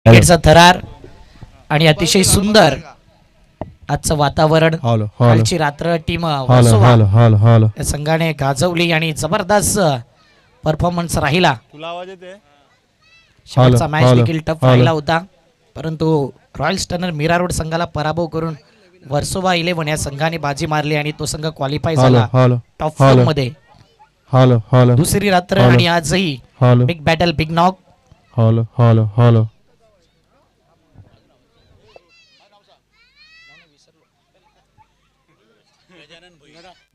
क्रिकेटचा थरार आणि अतिशय सुंदर आजचं वातावरण. कालची रात्र टीम वर्सोवा या संघाने गाजवली आणि जबरदस्त परफॉर्मन्स राहिला. शेवटचा मॅच देखील टफ राहिला होता, परंतु रॉयल स्टनर मीरा रोड संघाला पराभव करून वर्सोवा 11 या संघाने बाजी मारली आणि तो संघ क्वालिफाय झाला टॉप 4 मध्ये. दुसरी रात्र आणि आजही big battle big knock.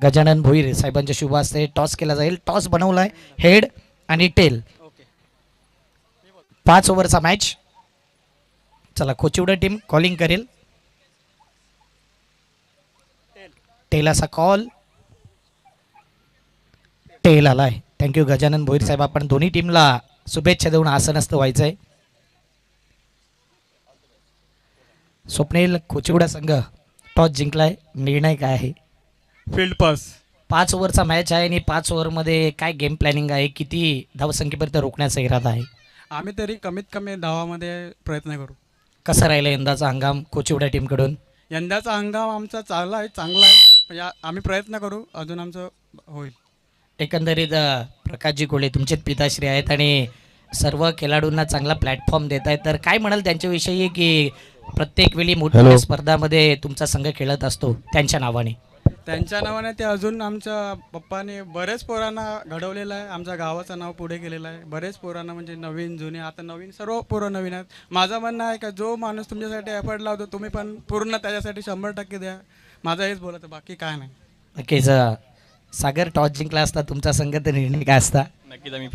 Gajanan Bhoir साहेबांच्या शुभ हस्ते टॉस केला जाईल. टॉस बनवलाय हेड आणि टेल. 5 ओव्हरचा मॅच. चला कोचिवडा टीम कॉलिंग करेल. टेल असा कॉल. टेल आलाय. थँक्यू गजानन भोईर साहेब. आपण दोन्ही टीमला शुभेच्छा देऊन आसनस्थ व्हायचंय. स्वप्नील कोचिवडा संघ टॉस जिंकलाय. निर्णय काय आहे? Field pass. 5 ओव्हरचा मॅच आहे आणि 5 ओव्हरमध्ये काय गेम प्लॅनिंग आहे? किती धावसंख्येपर्यंत रोखण्याचा इरादा आहे? आम्ही तरी कमीत कमी धावामध्ये प्रयत्न करू. कसा राहिला यंदाचा हंगाम कोचिवडा टीमकडून? यंदाचा हंगाम आमचा चांगला आहे. आम्ही प्रयत्न करू, अजून आमचं होईल. एकंदरीत प्रकाशजी कोळे तुमचेच पिताश्री आहेत आणि सर्व खेळाडूंना चांगला प्लॅटफॉर्म देत आहेत, तर काय म्हणाल त्यांच्याविषयी की प्रत्येक वेळी मोठ्या स्पर्धामध्ये तुमचा संघ खेळत असतो त्यांच्या नावाने? त्यांच्या नावाने ते अजून आमच्या पप्पाने बरेच पोरांना घडवलेलं आहे. आमच्या गावाचं नाव पुढे केलेलं आहे. बरेच पोरांना म्हणजे नवीन जुने, आता नवीन सर्व पोरं नवीन आहेत. माझं म्हणणं आहे का जो माणूस तुमच्यासाठी एफर्ट लावतो तुम्ही पण पूर्ण त्याच्यासाठी 100% द्या. माझं हेच बोलायचं, बाकी काय नाही. नक्कीच. सागर टॉस जिंकला असता तुमचा संघ तर निर्णय काय असता? नक्कीच आम्ही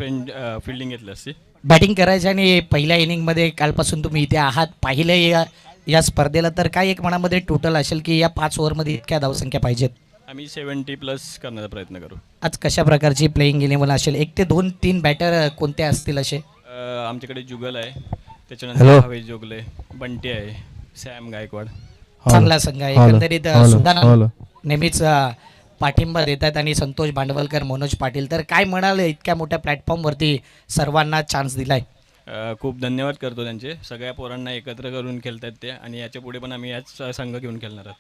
फिल्डिंग घेतली असती. बॅटिंग करायची आणि पहिल्या इनिंगमध्ये कालपासून तुम्ही इथे आहात पाहिलं या स्पर्धेला, तर काय एक मनामध्ये टोटल असेल की या 5 ओव्हरमध्ये इतक्या धावसंख्या पाहिजेत? आम्ही 70+ करण्याचा प्रयत्न करू. आज कशा प्रकारची प्लेइंग इलेव्हन असेल? 1 ते 2 3 बॅटर कोणते असतील असे? आमच्याकडे जुगल आहे, त्याच्यानंतर हवेश जोगले, बंटी आहे, सॅम गायकवाड. चांगला संघ आहे. एकंदरीत सुद्धा नेहमीच पाठिंबा देतात आणि संतोष भांडवलकर, मनोज पाटील, तर काय म्हणाल इतक्या मोठ्या प्लॅटफॉर्मवरती सर्वांना चान्स दिलाय? खूप धन्यवाद करतो त्यांचे. सगळ्या पोरांना एकत्र करून खेळतात ते आणि याच्या पुढे पण आम्ही याच संघ घेऊन खेळणार आहोत.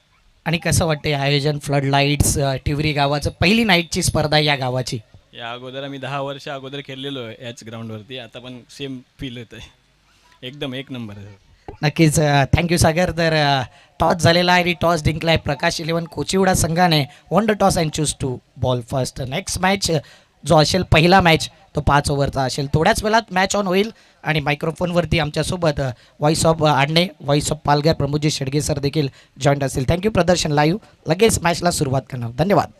आणि कसं वाटतं आयोजन? फ्लड लाईट्स, टिवरी गावाचं पहिली नाईटची स्पर्धा या गावाची. या अगोदर आम्ही 10 वर्ष अगोदर खेळलेलो आहे याच ग्राउंडवरती. आता पण सेम फील होतं आहे. एकदम एक नंबर आहे. नक्कीच. थँक्यू सागर. तर टॉस झालेला आहे आणि टॉस जिंकलाय प्रकाश 11 कोचिवडा संघाने. Won the toss and choose to bowl first. Next match जो असेल पहिला मॅच तो 5 ओव्हरचा असेल. थोड्याच वेळात मॅच ऑन होईल आणि मायक्रोफोनवरती आमच्यासोबत voice of Adane, voice of Palghar Pramodji Shedge sir देखील जॉईंट असतील. थँक्यू. प्रदर्शन लाईव्ह. लगेच मॅचला सुरुवात करणार. धन्यवाद.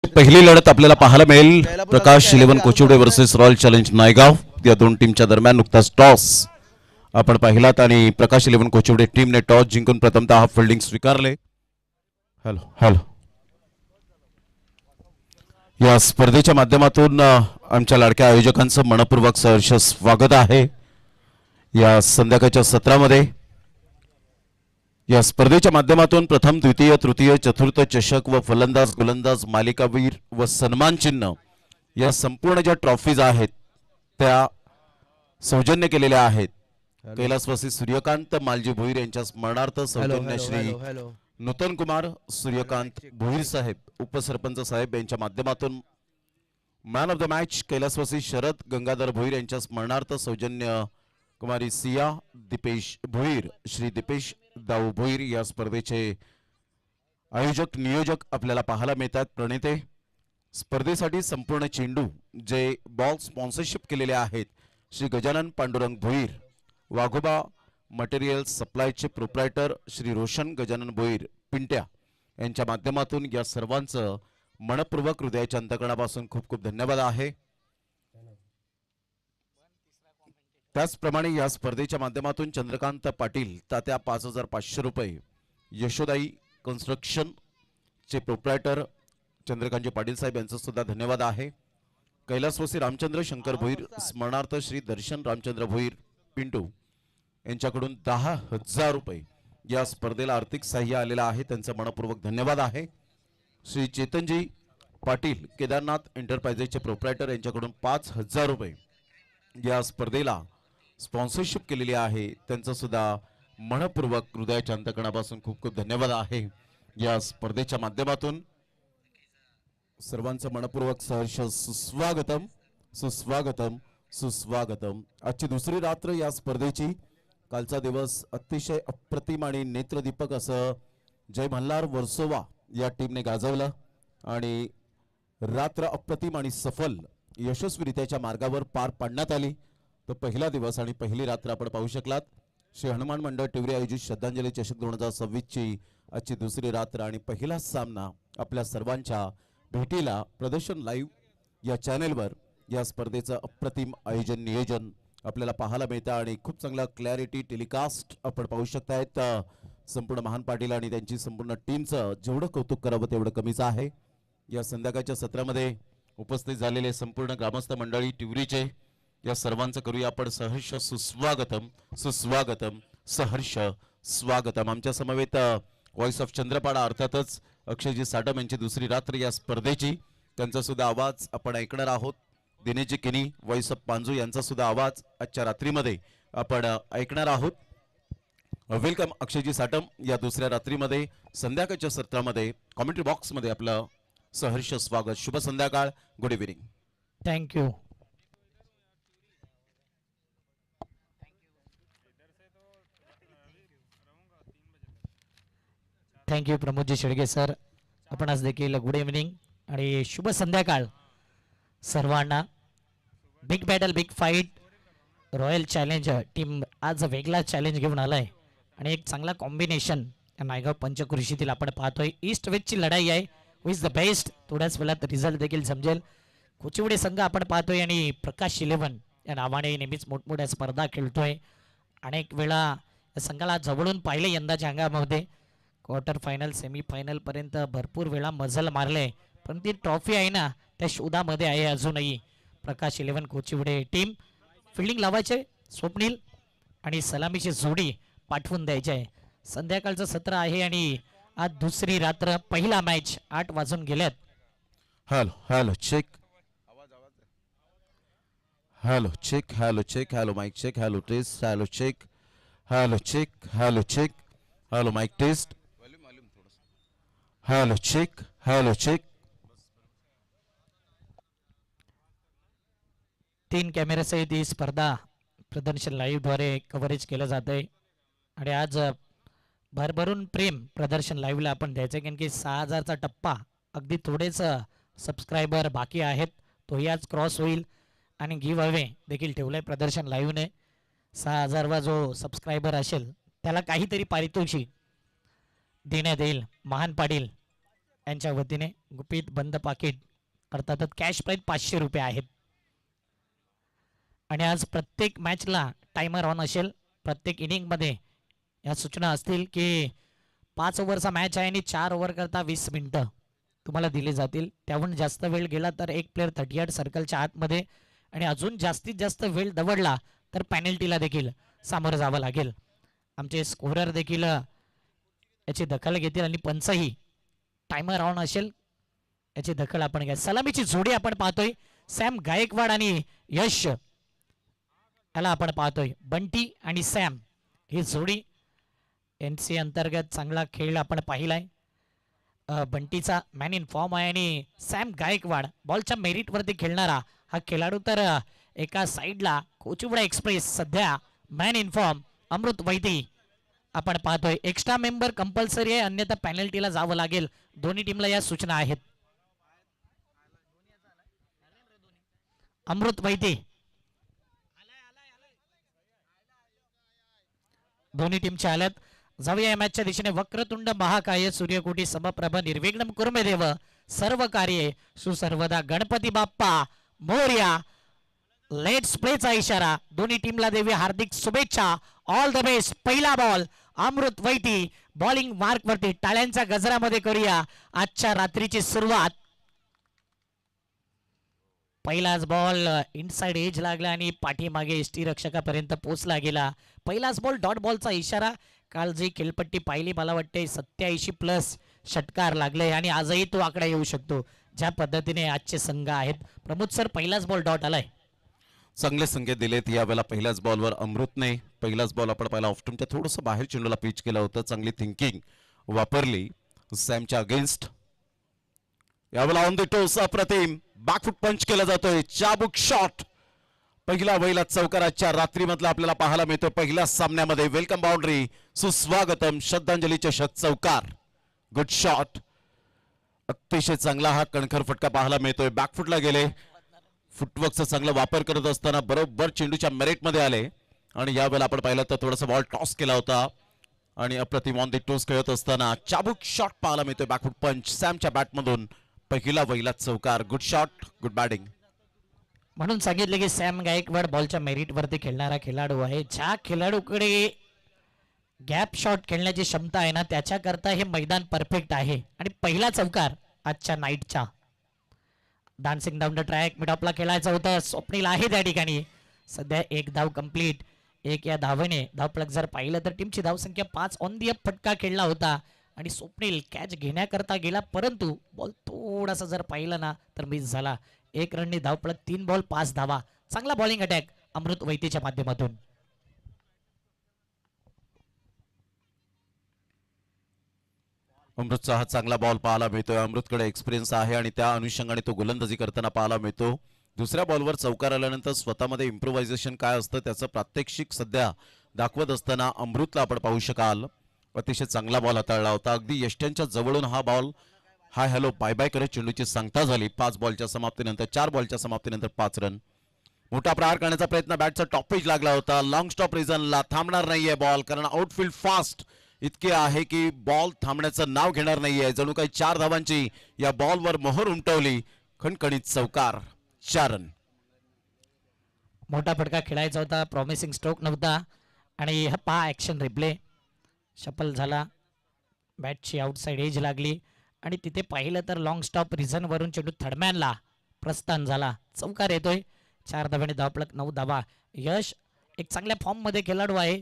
पहिली लढत आपल्याला पाहायला मिळेल प्रकाश 11 कोचिवडे वर्सेस रॉयल चॅलेंज नायगाव. या दोन टीमच्या दरम्यान नुकताच टॉस आपण पाहिलात आणि प्रकाश 11 कोचिवडे टीमने टॉस जिंकून प्रथमतः हाफ फिल्डिंग स्वीकारले. हॅलो हॅलो या स्पर्धेच्या माध्यमातून आमच्या लाडक्या आयोजकांचं मनपूर्वक सहर्ष स्वागत आहे. या संध्याकाळच्या सत्रामध्ये या स्पर्धेच्या माध्यमातून प्रथम द्वितीय तृतीय चतुर्थ चषक व फलंदाज गोलंदाज मालिकावीर व सन्मान चिन्ह या संपूर्ण ज्या ट्रॉफीज आहेत त्या सौजन्य केलेल्या आहेत. कैलासवासी सूर्यकांत मालजी भोईर यांच्या स्मरणार्थ सौजन्य श्री नूतन कुमार सूर्यकांत भोईर साहेब उपसरपंच साहेब यांच्या माध्यमातून मॅन ऑफ द मॅच कैलासवासी शरद गंगाधर भोईर यांच्या स्मरणार्थ सौजन्य कुमारी सिया दीपेश भोईर श्री दीपेश दाऊ भोईर या स्पर्धेचे आयोजक नियोजक आपल्याला पाहायला मिळतात. प्रणेते स्पर्धेसाठी संपूर्ण चेंडू जे बॉल स्पॉन्सरशिप केलेले आहेत श्री गजानन पांडुरंग भोईर. वाघोबा मटेरियल सप्लायचे प्रोप्रायटर श्री रोशन गजानन भोईर पिंट्या यांच्या माध्यमातून या सर्वांचं मनपूर्वक हृदयाच्या अंतकरणापासून खूप खूप धन्यवाद आहे. त्याचप्रमाणे या स्पर्धेच्या माध्यमातून चंद्रकांत पाटील तात्या 5,500 रुपये, यशोदाई कन्स्ट्रक्शन चे प्रोप्रायटर चंद्रकांतजी पाटील साहेब यांचं सुद्धा धन्यवाद आहे. कैलासवासी रामचंद्र शंकर भोईर स्मरणार्थ श्री दर्शन रामचंद्र भोईर पिंटू यांच्याकडून 10,000 रुपये या स्पर्धेला आर्थिक सहाय्य आलेलं आहे, त्यांचं मनपूर्वक धन्यवाद आहे. श्री चेतनजी पाटील केदारनाथ एंटरप्राइजेसचे प्रोप्रायटर यांच्याकडून 5,000 रुपये या स्पर्धेला स्पॉन्सरशिप केलेली आहे, त्यांचं सुद्धा मनपूर्वक हृदयाच्या अंतकरणापासून खूप खूप धन्यवाद आहे. या स्पर्धेच्या माध्यमातून सर्वांचं मनपूर्वक सहर्ष सुस्वागतम सुस्वागतम सुस्वागतम. आजची दुसरी रात्र या स्पर्धेची. कालचा दिवस अतिशय अप्रतिम आणि नेत्रदीपक असं जय मल्हार वर्सोवा या टीमने गाजवलं आणि रात्र अप्रतिम आणि सफल यशस्वीरित्याच्या मार्गावर पार पाडण्यात आली. तो पहिला दिवस आणि पहिली रात्र आपण पाहू शकलात. श्री हनुमान मंडळ टिवरी आयोजित श्रद्धांजली चषक 2026 ची आजची दुसरी रात्र आणि पहिला सामना आपल्या सर्वांच्या भेटीला प्रदर्शन लाईव्ह या चॅनेलवर या स्पर्धेचं अप्रतिम आयोजन नियोजन आपल्याला पाहायला मिळतं आणि खूप चांगला क्लॅरिटी टेलिकास्ट आपण पाहू शकतायत. संपूर्ण महान पाटील आणि त्यांची संपूर्ण टीमचं जेवढं कौतुक करावं तेवढं कमीच आहे. या संध्याकाळच्या सत्रामध्ये उपस्थित झालेले संपूर्ण ग्रामस्थ मंडळी टिवरीचे या सर्वांचं करूया आपण सहर्ष सुस्वागतम सुस्वागतम सहर्ष स्वागतम. आमच्या समवेत व्हॉइस ऑफ चंद्रपाडा अर्थातच अक्षयजी साटम यांची दुसरी रात्र या स्पर्धेची, त्यांचा सुद्धा आवाज आपण ऐकणार आहोत. दिनेशजी किनी व्हॉइस ऑफ पांजू यांचा सुद्धा आवाज आजच्या रात्रीमध्ये आपण ऐकणार आहोत. वेलकम अक्षयजी साटम या दुसऱ्या रात्रीमध्ये संध्याकाळच्या सत्रामध्ये कॉमेंट्री बॉक्समध्ये आपलं सहर्ष स्वागत. शुभ संध्याकाळ. Good evening. Thank you. Thank you Pramod ji Shedge sir. आपण आज देखील गुड इव्हनिंग आणि शुभ संध्याकाळ सर्वांना. Big battle big fight royal challenge team आज वेगळा चॅलेंज घेऊन आलाय आणि एक चांगला कॉम्बिनेशन नायगाव पंचकृषीतील आपण पाहतोय. ईस्ट वेस्टची लढाई आहे. हु इज द बेस्ट थोड्याच वेळात रिझल्ट देखील समजेल. कोचिवडे संघ आपण पाहतोय आणि प्रकाश 11 या नावाने नेहमीच मोठमोठ्या स्पर्धा खेळतोय. अनेक वेळा या संघाला जवळून पाहिले यंदाच्या अंगामध्ये. क्वार्टर फायनल सेमीफायनल पर्यंत भरपूर वेळा मजल मारले, पण ती ट्रॉफी आहे ना त्या शोधामध्ये आहे अजूनही. प्रकाश 11 कोचिवडे टीम फिल्डिंग लावायचे स्वप्नील आणि सलामीची जोडी पाठवून द्यायची आहे. संध्याकाळचं सत्र आहे आणि आज दुसरी रात्र पहिला मॅच 8 वाजून गेल्यात. Hello hello check hello check hello check hello mic check hello test hello check hello check hello check hello mic test hello check hello check. 3 कॅमेऱ्यासहित ही स्पर्धा प्रदर्शन लाईव्ह द्वारे कव्हरेज केलं जात आहे आणि आज भरभरून प्रेम प्रदर्शन लाईव्हला आपण द्यायचं, कारण की 6,000चा टप्पा अगदी थोडेच सबस्क्रायबर बाकी आहेत. तोही आज क्रॉस होईल आणि गिव्ह अवे देखील ठेवलं आहे प्रदर्शन लाईव्हने. 6,000वा जो सबस्क्रायबर असेल त्याला काहीतरी पारितोषिक देण्यात येईल महान पाटील यांच्या वतीने. गुपित बंद पाकिट अर्थातच कॅश प्राईज 500 रुपये आहेत आणि आज प्रत्येक मॅचला टायमर ऑन असेल. प्रत्येक इनिंगमध्ये या सूचना असतील की 5 ओव्हरचा मॅच आहे आणि 4 ओव्हर करता 20 मिनिटं. तुम्हाला दिले जातील. त्याहून जास्त वेळ गेला तर एक प्लेअर 38 सर्कलच्या आतमध्ये आणि अजून जास्तीत जास्त वेळ दवडला तर पॅनल्टीला देखील सामोरं जावं लागेल. आमचे स्कोरर देखील याची दखल घेतील आणि पंचही टायमर ऑन असेल याची दखल आपण घ्या. सलामीची जोडी आपण पाहतोय सॅम गायकवाड आणि यश याला आपण पाहतोय. बंटी आणि सॅम ही जोडी NC अंतर्गत चांगला खेळ आपण पाहिलाय. बंटीचा मॅन इन फॉर्म आहे आणि सॅम गायकवाड बॉलच्या मेरिटवरती खेळणारा हा खेळाडू तर एका साईडला कोचुवडा एक्सप्रेस सध्या मॅन इन फॉर्म अमृत वैदी आपण पाहतोय. एक्स्ट्रा मेंबर कंपल्सरी आहे अन्यथा पॅनल्टीला जावं लागेल. दोन्ही टीमला या सूचना आहेत. अमृत वैदी दोन्ही टीमच्या आल्यात. जाऊया या मॅचच्या दिशेने. वक्रतुंड महाकाय सूर्यकोटी समप्रभ निर्विघ्नम कुर्मे देव सर्व कार्ये सुसर्वदा गणपती बाप्पा मोरया. लेट्स प्लेचा इशारा दोन्ही टीमला देऊया हार्दिक शुभेच्छा. All the best. पहिला बॉल अमृत वैती बॉलिंग मार्क वरती टाळ्यांच्या गजरामध्ये करूया आजच्या रात्रीची सुरुवात. पहिलाच बॉल इनसाइड एज लागला आणि पाठीमागे एसटी रक्षकापर्यंत पोचला गेला. पहिलाच बॉल डॉट बॉलचा इशारा. काल जी खेळपट्टी पाहिली मला वाटते 87+ षटकार लागले आणि आजही तो आकडा येऊ शकतो ज्या पद्धतीने आजचे संघ आहेत. प्रमोद सर पहिलाच बॉल डॉट आलाय. चांगले संकेत दिलेत यावेळेला. पहिल्याच बॉलवर अमृतने पहिलाच बॉल आपण पाहिला ऑफ्टमच्या थोडंसं बाहेर चेंडूला पिच केलं होतं. चांगली थिंकिंग वापरली सॅमच्या अगेन्स्ट. यावेळेला ऑन द टोस अप्रतिम बॅकफुट पंच केला जातोय. चाबुक शॉट पहिला वैला चौकाराच्या रात्रीमधला आपल्याला पाहायला मिळतोय. पहिल्या सामन्यामध्ये वेलकम बाउंड्री सुस्वागतम श्रद्धांजली चषक चौकार. Good shot. अतिशय चांगला हा कणखर फटका पाहायला मिळतोय. बॅकफुटला गेले. फुटवर्कचा चांगला वापर करत असताना बरोबर चेंडूच्या मेरिटमध्ये आले आणि यावेळेला आपण पाहिलं तर थोडासा बॉल टॉस केला होता आणि अप्रतिम ऑन द टोस खेळत असताना चाबुक शॉट पाहायला मिळतोय. बॅकफुट पंच सॅमच्या बॅटमधून पहिला वैला चौकार. Good shot. Good batting. म्हणून सांगितले की सॅम गायकवाड बॉलच्या मेरिटवरती खेळणारा खेळाडू आहे. ज्या खेळाडूकडे गॅप शॉट खेळण्याची क्षमता आहे ना त्याच्याकरता हे मैदान परफेक्ट आहे. आणि पहिला चौकार आजच्या नाईटच्या. Dancing down the track mid ऑफला खेळायचं होतं. स्वप्नील आहे त्या ठिकाणी. सध्या एक धाव कंप्लीट. एक या धावेने धावफलक जर पाहिलं तर टीमची धावसंख्या 5 ऑन दी अप फटका खेळला होता आणि स्वप्नील कॅच घेण्याकरता गेला परंतु बॉल थोडासा जर पाहिलं ना तर मिस झाला. 1 रननी धावफलक 3 बॉल 5 धावा. चांगला बॉलिंग अटॅक अमृत वैतीच्या माध्यमातून. अमृतचा हा चांगला बॉल पाहायला मिळतोय. अमृतकडे एक्सपिरियन्स आहे आणि त्या अनुषंगाने तो गोलंदाजी करताना पाहायला मिळतो. दुसऱ्या बॉलवर चौकार आल्यानंतर स्वतःमध्ये इम्प्रोव्हायझेशन काय असतं त्याचं प्रात्यक्षिक सध्या दाखवत असताना अमृतला आपण पाहू शकाल. अतिशय चांगला बॉल हाताळला होता. अगदी यष्ट्यांच्या जवळून हा ball hi hello bye bye करत चेंडूची सांगता झाली. 4 बॉलच्या समाप्तीनंतर 5 रन. मोठा प्रहार करण्याचा प्रयत्न बॅटचा टॉप पेज लागला होता. लॉंग स्टॉप रिझनला थांबणार नाहीये बॉल कारण आउटफील्ड फास्ट इतके आहे की बॉल थांबण्याचं नाव घेणार नाहीये. जणू काही 4 धावांची या बॉलवर मोहर उमटवली. खणखणीत चौकार. 4 रन. मोठा फटका खेळायचा होता. प्रॉमिसिंग स्ट्रोक नव्हता आणि हा पहा ॲक्शन रिप्ले. शफल झाला. बॅटची आउटसाईड एज लागली आणि तिथे पाहिलं तर लॉंग स्टॉप रिझनवरून चेंडू थर्डमॅनला प्रस्थान झाला. चौकार येतोय. 4 धाव्याने धावफलक 9 धावा. यश एक चांगल्या फॉर्ममध्ये खेळाडू आहे.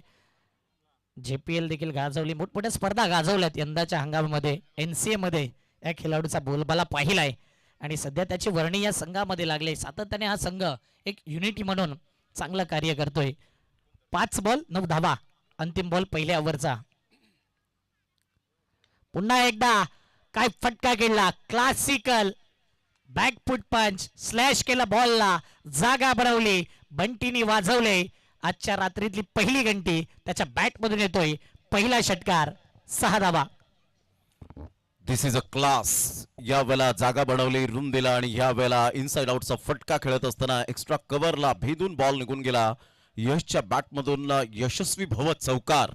JPL देखील गाजवली. मोठमोठ्या स्पर्धा गाजवल्यात यंदाच्या हंगामामध्ये. NCA मध्ये या खेळाडूचा बोलबाला पाहिलाय आणि सध्या त्याची वर्णी या संघामध्ये लागले. सातत्याने हा संघ एक युनिटी म्हणून चांगलं कार्य करतोय. 5 बॉल 9 धावा. अंतिम बॉल पहिल्या ओव्हरचा. पुन्हा एकदा काय फटका खेळला. क्लासिकल बॅकफुट पंच स्लॅश केला बॉलला. जागा बनवली. बंटीनी वाजवले. आजच्या रात्रीतली पहिली घंटी त्याच्या बॅटमधून येतोय. पहिला षटकार 6 धावा. दिस इज अ क्लास. या वेळेला जागा बनवली. रूम दिला आणि या वेळेला इनसाइड आउटचा फटका खेळत असताना एक्स्ट्रा कव्हरला भेदून बॉल निघून गेला. यशच्या बॅटमधून यशस्वी भव चौकार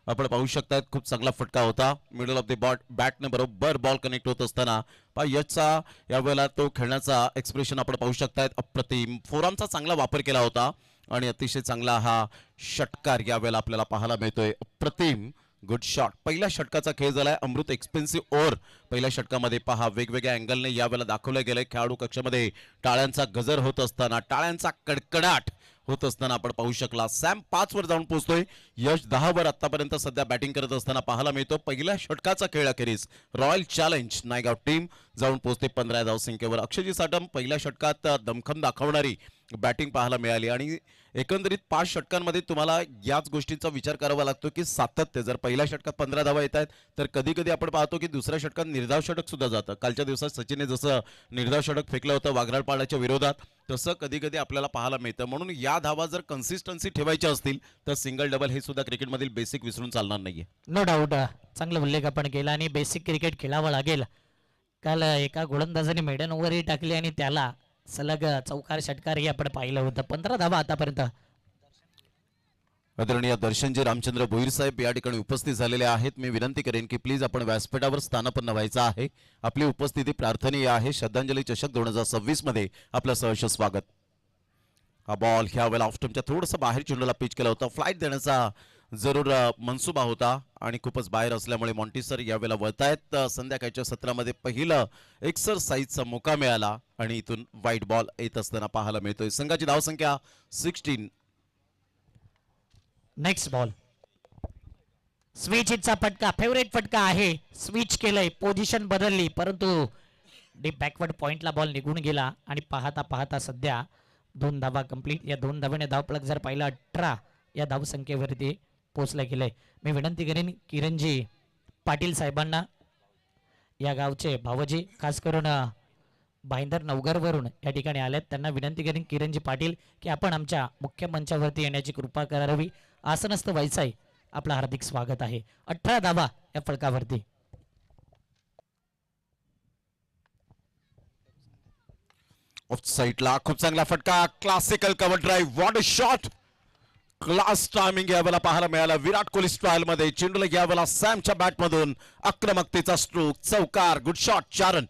आपण पाहू शकतात. खूप चांगला फटका होता. मिडल ऑफ द बॅटने बरोबर बॉल कनेक्ट होत असताना यशचा यावेळेला तो खेळण्याचा एक्सप्रेशन आपण पाहू शकतात. अप्रतिम फोरामचा चांगला वापर केला होता आणि अतिशय चांगला हा षटकार यावेळेला आपल्याला पाहायला मिळतोय. अप्रतिम गुड शॉट. पहिल्या षटकाचा खेळ झालाय. अमृत एक्सपेन्सिव्ह ओव्हर. पहिल्या षटकामध्ये पहा वेगवेगळ्या अँगलने यावेळेला दाखवलं गेलंय. खेळाडू कक्षामध्ये टाळ्यांचा गजर होत असताना, टाळ्यांचा कडकडाट होत असताना आपण पाहू शकला. सॅम 5 वर जाऊन पोहोचतोय. यश 10 वर आतापर्यंत सध्या बॅटिंग करत असताना पाहायला मिळतो. पहिल्या षटकाचा खेळ अखेरीस रॉयल चॅलेंज नायगाव टीम जाऊन पोहोचते 15 धावसंख्येवर. अक्षयजी साटम पहिल्या षटकात दमखम दाखवणारी बॅटिंग पाहायला मिळाली आणि एकंदरीत 5 षटकांमध्ये तुम्हाला याच गोष्टींचा विचार करावा लागतो की सातत्य. जर पहिल्या षटकात 15 धावा येत आहेत तर कधी कधी आपण पाहतो की दुसऱ्या षटकात निर्धाव षटक सुद्धा जातं. कालच्या दिवसात सचिनने जसं निर्धाव षटक फेकलं होतं वागराळपाड्याच्या विरोधात, तसं कधी कधी आपल्याला पाहायला मिळतं. म्हणून या धावा जर कन्सिस्टन्सी ठेवायच्या असतील तर सिंगल डबल हे सुद्धा क्रिकेटमधील बेसिक विसरून चालणार नाहीये. नो डाऊट चांगला उल्लेख आपण केला आणि बेसिक क्रिकेट खेळावं लागेल. काल एका गोलंदाजाने मेडन ओव्हरही टाकली आणि त्याला सलग चौकार षटकारही आपण पाहिलं होतं. 15 धावा आतापर्यंत. आदरणीय दर्शनजी रामचंद्र भोईर साहेब या ठिकाणी उपस्थित झालेले आहेत. मी विनंती करेन की प्लीज आपण व्यासपीठावर स्थानापन्न व्हायचं आहे. आपली उपस्थिती प्रार्थनीय आहे. श्रद्धांजली चषक 2026 मध्ये आपलं सहर्ष स्वागत. हा बॉल ह्या वेळेला ऑफस्टमच्या थोडंसं बाहेर चेंडूला पिच केला होता. फ्लाईट देण्याचा जरूर मनसुबा होता आणि खूपच बाहेर असल्यामुळे मॉन्टिसर यावेळेला वळतायत. संध्याकाळच्या सत्रामध्ये पहिलं एक्सरसाइजचा मोका मिळाला आणि इथून व्हाईट बॉल येत असताना पाहायला मिळतोय. संघाची धावसंख्या 16. Next ball. स्विच हिटचा फटका फेवरेट फटका आहे. स्विच केलंय, पोझिशन बदलली, परंतु डीप बॅकवर्ड पॉइंटला बॉल निघून गेला आणि पाहता पाहता सध्या 2 धावा कंप्लीट. या 2 धावाने धावफलक जर पाहिलं 18 या धावसंख्येवरती पोचलं गेलंय. मी विनंती करेन किरणजी पाटील साहेबांना, या गावचे भावजी, खास करून भाईंदर नवघरवरून या ठिकाणी आलेत, त्यांना विनंती करेन किरणजी पाटील की आपण आमच्या मुख्य मंचावरती येण्याची कृपा करावी. आसनस्थ व्हायचं आहे. आपलं हार्दिक स्वागत आहे. 18 धावा या फलकावरती. ऑफ साईडला खूप चांगला फटका. Classical cover drive. What a shot. Class timing यावेळेला पाहायला मिळाला. विराट कोहली स्टाईल मध्ये चेंडूला यावेळेला सॅमच्या बॅटमधून आक्रमकतेचा स्ट्रोक, चौकार. Good shot. 4 रन.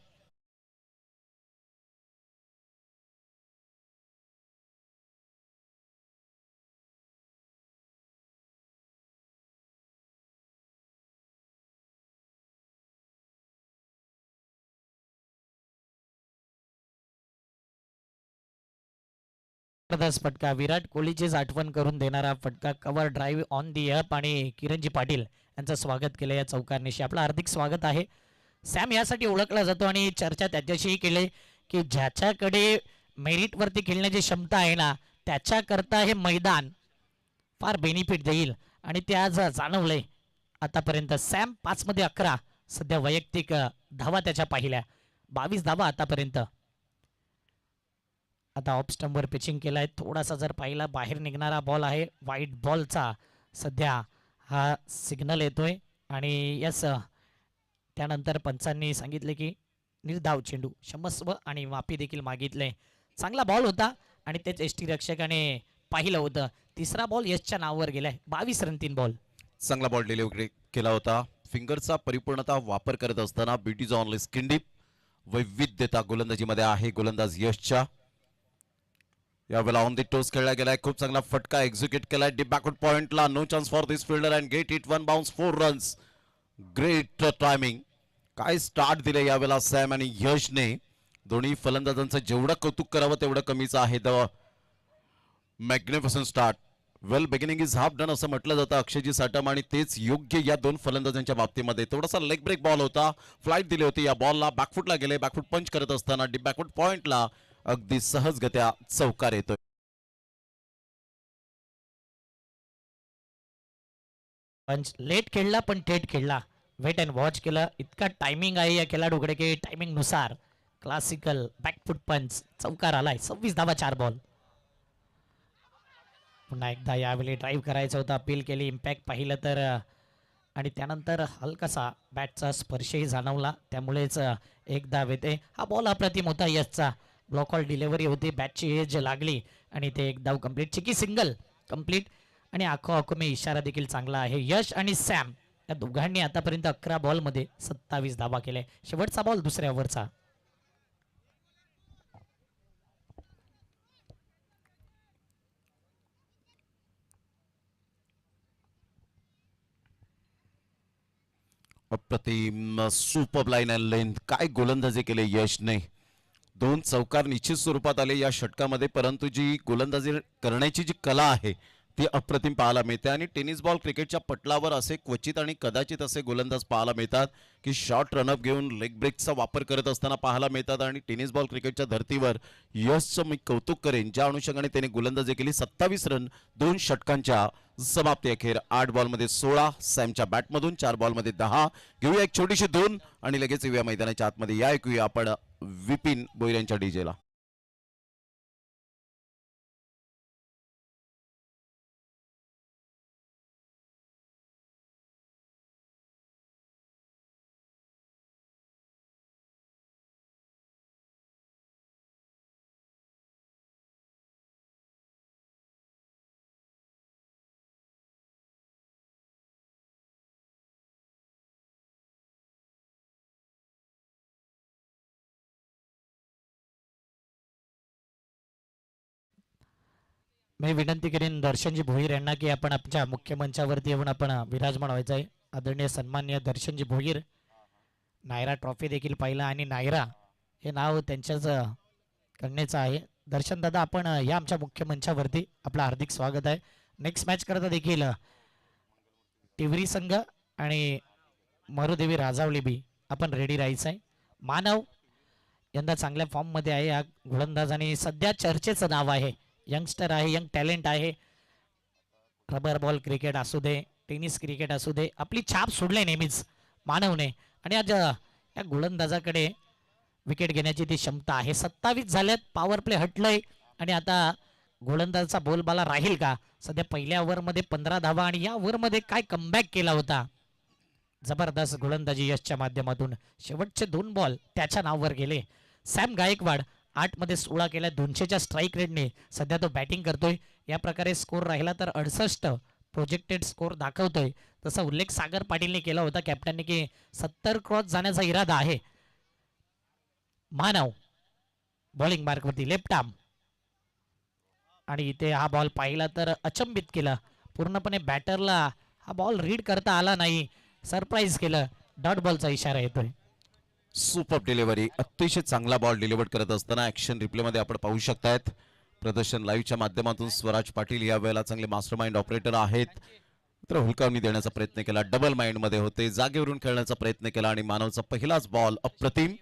जबरदस्त फटका. विराट कोहलीचीच आठवण करून देणारा फटका. Cover drive on the up आणि किरणजी पाटील यांचं स्वागत केलं या चौकारनिशी. आपलं हार्दिक स्वागत आहे. सॅम यासाठी ओळखला जातो आणि चर्चा त्याच्याशीही केली की ज्याच्याकडे मेरिटवरती खेळण्याची क्षमता आहे ना, त्याच्याकरता हे मैदान फार बेनिफिट देईल आणि ते आज जाणवलंय. आतापर्यंत सॅम 5 मध्ये 11. सध्या वैयक्तिक धावा त्याच्या पाहिल्या 22 धावा आतापर्यंत. आता ऑफ स्टंपवर पिचिंग केलाय. थोडासा जर पाहिला बाहेर निघणारा बॉल आहे. व्हाईट बॉलचा सध्या हा सिग्नल येतोय आणि यस, त्यानंतर पंचांनी सांगितले की निर्धाव चेंडू, क्षमस्व आणि माफी देखील मागितले. चांगला बॉल होता आणि तेच एस टी रक्षकाने पाहिलं होतं. तिसरा बॉल यशच्या नावावर गेलाय. 22 रन 3 बॉल. चांगला बॉल डिलिव्हरी केला होता. फिंगरचा परिपूर्णता वापर करत असताना बीटीज ऑनली स्किंडीप वैविध्यता गोलंदाजीमध्ये आहे गोलंदाज यशच्या. यावेळेला ऑन दी टोस खेळला गेलाय. खूप चांगला फटका एक्झिक्यूट केलाय डीप बॅकवर्ड पॉइंटला. No chance for this fielder and get it. 1 bounce 4 runs. Great timing. काय स्टार्ट दिले यावेळेला सॅम आणि यशने. दोन्ही फलंदाजांचं जेवढं कौतुक करावं तेवढं कमीच आहे. The magnificent start. Well beginning is half done असं म्हटलं जातं अक्षयजी साटम आणि तेच योग्य या 2 फलंदाजांच्या बाबतीमध्ये. थोडासा लेग ब्रेक बॉल होता. फ्लाईट दिली होती या बॉलला. बॅकफुटला गेले. बॅकफुट पंच करत असताना डीप बॅकवर्ड पॉइंटला अगदी सहजगत्या चौकार येतोय. पंच लेट खेळला पण थेट खेळला. वेट अँड वॉच केलं. इतका टायमिंग आहे या खेळाडूकडे की टायमिंग नुसार क्लासिकल बॅकफुट पंच चौकार आलाय. 26 धावा 4 बॉल. पुन्हा एकदा यावेळी ड्राईव्ह करायचा होता. अपील केली. इम्पॅक्ट पाहिलं तर आणि त्यानंतर हलकासा बॅटचा स्पर्शही जाणवला, त्यामुळेच एक धाव येते. हा बॉल अप्रतिम होता यशचा. ब्लॉक ऑल डिलिव्हरी होती. बॅटची एज लागली आणि ते एक धाव कंप्लीट. चिकी सिंगल कंप्लीट आणि आखो मे इशारा देखील चांगला आहे. यश आणि सॅम या दोघांनी आतापर्यंत 11 बॉलमध्ये 27 धावा केल्या. शेवटचा बॉल दुसऱ्या ओव्हरचा. अप्रतिम सुपर लाईन अँड लेंथ. काय गोलंदाजी केले यशने. 2 चौकार निश्चित स्वरूपात आले या षटकामध्ये, परंतु जी गोलंदाजी करण्याची जी कला आहे ती अप्रतिम पाहायला मिळते. आणि टेनिस बॉल क्रिकेटच्या पटलावर असे क्वचित आणि कदाचित असे गोलंदाज पाहायला मिळतात की शॉर्ट रनअप घेऊन लेग ब्रेकचा वापर करत असताना पाहायला मिळतात. आणि टेनिस बॉल क्रिकेटच्या धर्तीवर यशचं मी कौतुक करेन, ज्या अनुषंगाने त्याने गोलंदाजी केली. 27 रन 2 षटकांच्या समाप्ती अखेर. 8 बॉलमध्ये 16 सॅमच्या बॅटमधून, 4 बॉलमध्ये 10. घेऊया एक छोटीशी धून आणि लगेच येऊया मैदानाच्या आतमध्ये. या ऐकूया आपण विपिन बोईर यांच्या डीजेला. मी विनंती करेन दर्शनजी भोईर यांना की आपण आमच्या मुख्य मंचावरती येऊन आपण विराजमान व्हायचं आहे. आदरणीय सन्माननीय दर्शनजी भोईर, नायरा ट्रॉफी देखील पाहिला आणि नायरा हे नाव त्यांच्याच कन्येचं आहे. दर्शन दादा, आपण या आमच्या मुख्य मंचावरती आपलं हार्दिक स्वागत आहे. नेक्स्ट मॅच करता देखील टिवरी संघ आणि मरुदेवी राजावली बी आपण रेडी राहायचं आहे. मानव यंदा चांगल्या फॉर्ममध्ये आहे. या गोलंदाज आणि सध्या चर्चेचं नाव आहे. यंगस्टर आहे, यंग टॅलेंट आहे. रबर बॉल क्रिकेट असू दे, टेनिस क्रिकेट असू दे, आपली छाप सोडली नेहमीच मानवने. आणि आज या गोलंदाजाकडे विकेट घेण्याची ती क्षमता आहे. 27 झाल्यात, पॉवर प्ले हटलंय आणि आता गोलंदाजाचा बोलबाला राहील का. सध्या पहिल्या ओव्हरमध्ये 15 धावा आणि या ओव्हरमध्ये काय कमबॅक केला होता. जबरदस्त गोलंदाजी यशच्या माध्यमातून. शेवटचे 2 बॉल त्याच्या नावावर गेले. सॅम गायकवाड 8 मध्ये 16 केल्या 200च्या स्ट्राईक रेटने सध्या तो बॅटिंग करतोय. या प्रकारे स्कोर राहिला तर 68 प्रोजेक्टेड स्कोर दाखवतोय. तसा उल्लेख सागर पाटीलने केला होता कॅप्टनने की 70 क्रॉस जाण्याचा इरादा आहे. मानव बॉलिंग मार्कवरती लेफ्ट आर्म आणि इथे हा बॉल पाहिला तर अचंबित केलं. पूर्णपणे बॅटरला हा बॉल रीड करता आला नाही. सरप्राईज केलं. डॉट बॉलचा इशारा येतोय. Super delivery. अतिशय चांगला बॉल डिलिव्हर करत असताना ऍक्शन रिप्लेमध्ये आपण पाहू शकतायत. प्रदर्शन लाईव्हच्या माध्यमातून स्वराज पाटील यावेळेला चांगले मास्टरमाइंड ऑपरेटर आहेत. तर हुलकावणी देण्याचा प्रयत्न केला. डबल माइंड मध्ये होते, जागेवरून खेळण्याचा प्रयत्न केला आणि मानवचा पहिलाच बॉल अप्रतिम.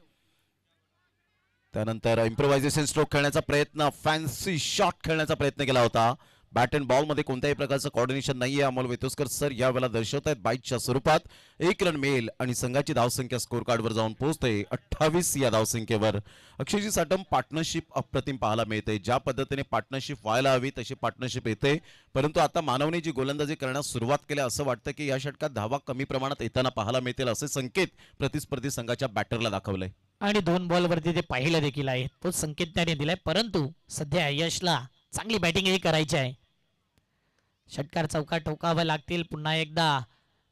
त्यानंतर इम्प्रोव्हायझेशन स्ट्रोक खेळण्याचा प्रयत्न, फॅन्सी शॉट खेळण्याचा प्रयत्न केला होता. बॅट अँड बॉल मध्ये कोणत्याही प्रकारचं कॉर्डिनेशन नाहीये. अमोल वेतोस्कर सर यावेळेला दर्शवत आहेत बाईटच्या स्वरूपात. 1 रन मिळेल आणि संघाची धावसंख्या स्कोर कार्डवर जाऊन पोहोचते 28 या धावसंख्येवर. अक्षयजी साटम, पार्टनरशिप अप्रतिम पाहायला मिळते. ज्या पद्धतीने पार्टनरशिप व्हायला हवी तशी पार्टनरशिप येते, परंतु आता मानवने जी गोलंदाजी करण्यास सुरुवात केली असं वाटतं की या षटकात धावा कमी प्रमाणात येताना पाहायला मिळतील असे संकेत प्रतिस्पर्धी संघाच्या बॅटरला दाखवले. आणि 2 बॉलवरती ते पाहिलं देखील आहे. तो संकेत त्याने दिलाय. परंतु सध्या यशला चांगली बॅटिंगही करायची आहे. षटकार चौका ठोकावे लागतील. पुन्हा एकदा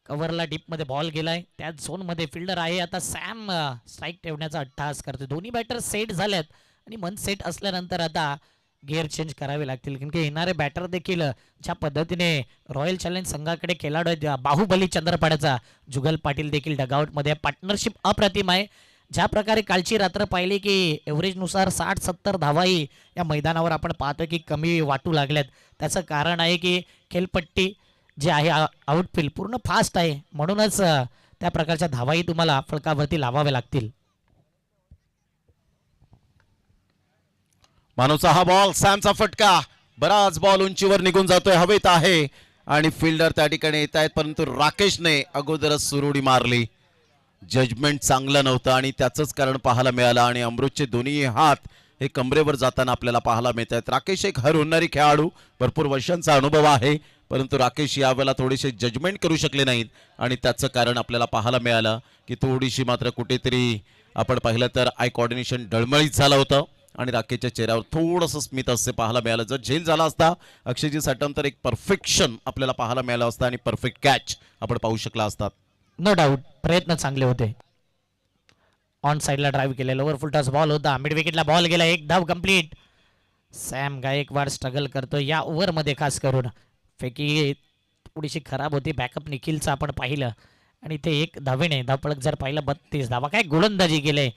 कव्हरला डीप मध्ये बॉल गेलाय. त्याच झोन मध्ये फिल्डर आहे. आता सॅम स्ट्राईक ठेवण्याचा अट्टहास करतो. दोन्ही बॅटर सेट झाल्यात आणि मन सेट असल्यानंतर आता गिअर चेंज करावे लागतील. कारण की येणारे बॅटर देखील ज्या पद्धतीने रॉयल चॅलेंज संघाकडे खेळाडू आहेत, बाहुबली चंद्रपाड्याचा जुगल पाटील देखील डगआउट मध्ये. पार्टनरशिप अप्रतिम आहे. ज्या प्रकारे कालची रात्र पाहिली की एव्हरेजनुसार 60-70 धावाही या मैदानावर आपण पाहतो की कमी वाटू लागल्यात. त्याचं कारण आहे की खेळपट्टी जी आहे आउटफील्ड पूर्ण फास्ट आहे, म्हणूनच त्या प्रकारच्या धावाही तुम्हाला फलकावरती लावाव्या लागतील. मानवचा हा बॉल, सॅमचा फटका, बराच बॉल उंचीवर निघून जातोय, हवेत आहे आणि फिल्डर त्या ठिकाणी येत आहेत, परंतु राकेशने अगोदरच सुरुडी मारली. जजमेंट चांगलं नव्हतं आणि त्याचंच कारण पाहायला मिळालं आणि अमृतचे दोन्ही हात हे कमरेवर जाताना आपल्याला पाहायला मिळत आहेत. राकेश एक हर होणारी खेळाडू, भरपूर वर्षांचा अनुभव आहे, परंतु राकेश यावेळेला थोडेसे जजमेंट करू शकले नाहीत आणि त्याचं कारण आपल्याला पाहायला मिळालं की थोडीशी मात्र कुठेतरी आपण पाहिलं तर आय कॉर्डिनेशन डळमळीत झालं होतं आणि राकेशच्या चेहऱ्यावर थोडंसं स्मित असे पाहायला मिळालं. जर झेल झाला असता अक्षयजी साटम तर एक परफेक्शन आपल्याला पाहायला मिळालं असतं आणि परफेक्ट कॅच आपण पाहू शकला असतात. नो डाऊट प्रयत्न चांगले होते. ऑन साइडला ड्राईव्ह केलेला ओव्हर फुलटॉस बॉल होता. मिड विकेटला बॉल गेला. 1 धाव कंप्लीट. सॅम गायकवाड स्ट्रगल करतो या ओव्हरमध्ये. खास करून फेकी थोडीशी खराब होती. बॅकअप निखिलचं आपण पाहिलं आणि ते एक धावेने धावपळक जर पाहिलं 32 धावा. काय गोलंदाजी केले.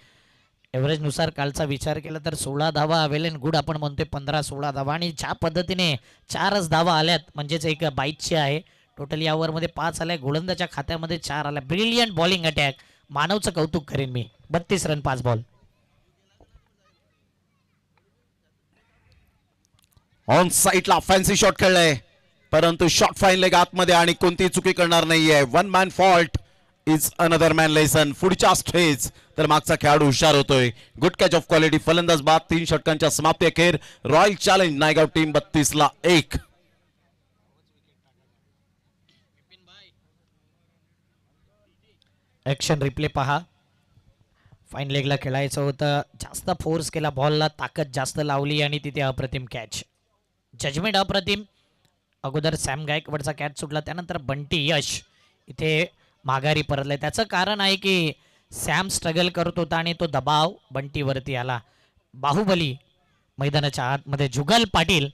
नुसार कालचा विचार केला तर 16 धावा वेल अँड गुड आपण म्हणतोय. 15-16 धावा आणि ज्या पद्धतीने 4च धावा आल्यात म्हणजेच एक बाईटची आहे. टोटल या ओव्हरमध्ये 5 आल्या. गोलंदाच्या खात्यामध्ये 4 आल्या. Brilliant bowling attack. मानवचं कौतुक करेन मी. 32 रन 5 बॉल. ऑन साईडला फॅन्सी शॉट खेळलाय परंतु शॉट फाईन लेग आतमध्ये आणि कोणतीही चुकी करणार नाहीये. One man fault is another man lesson. पुढच्या स्टेज तर मागचा खेळाडू हुशार होतोय. Good catch of quality. फलंदाज बाद. 3 षटकांच्या समाप्ती अखेर royal challenge Naigaon team 32-1. Action replay पहा. फाईन लेगला खेळायचं होतं. जास्त फोर्स केला बॉलला. ताकद जास्त लावली आणि तिथे अप्रतिम कॅच. जजमेंट अप्रतिम. अगोदर सॅम गायकवाडचा कॅच सुटला. त्यानंतर बंटी यश इथे माघारी परतलाय. त्याचं कारण आहे की सॅम स्ट्रगल करत होता आणि तो दबाव बंटीवरती आला. बाहुबली मैदानाच्या आतमध्ये. जुगल पाटील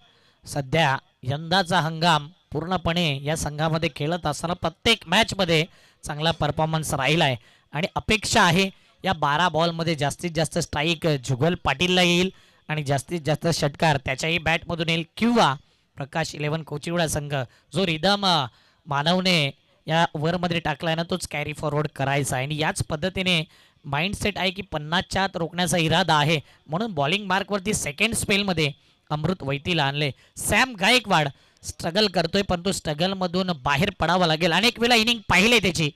सध्या यंदाचा हंगाम पूर्णपणे या संघामध्ये खेळत असताना प्रत्येक मॅचमध्ये चांगला परफॉर्मन्स राहिला आहे आणि अपेक्षा आहे या 12 बॉलमध्ये जास्तीत जास्त स्ट्राईक जुगल पाटीलला येईल आणि जास्तीत जास्त षटकार त्याच्याही बॅटमधून येईल किंवा प्रकाश 11 कोचिवडा संघ जो रिदम मानवने या ओव्हरमध्ये टाकला आहे ना तोच कॅरी फॉरवर्ड करायचा आहे आणि याच पद्धतीने माइंडसेट आहे की 50च्या आत रोखण्याचा इरादा आहे. म्हणून बॉलिंग मार्कवरती सेकंड स्पेलमध्ये अमृत वैतीला आणले. सॅम गायकवाड स्ट्रगल करतोय परंतु स्ट्रगलमधून बाहेर पडावं लागेल. अनेक वेळा इनिंग पाहिले त्याची.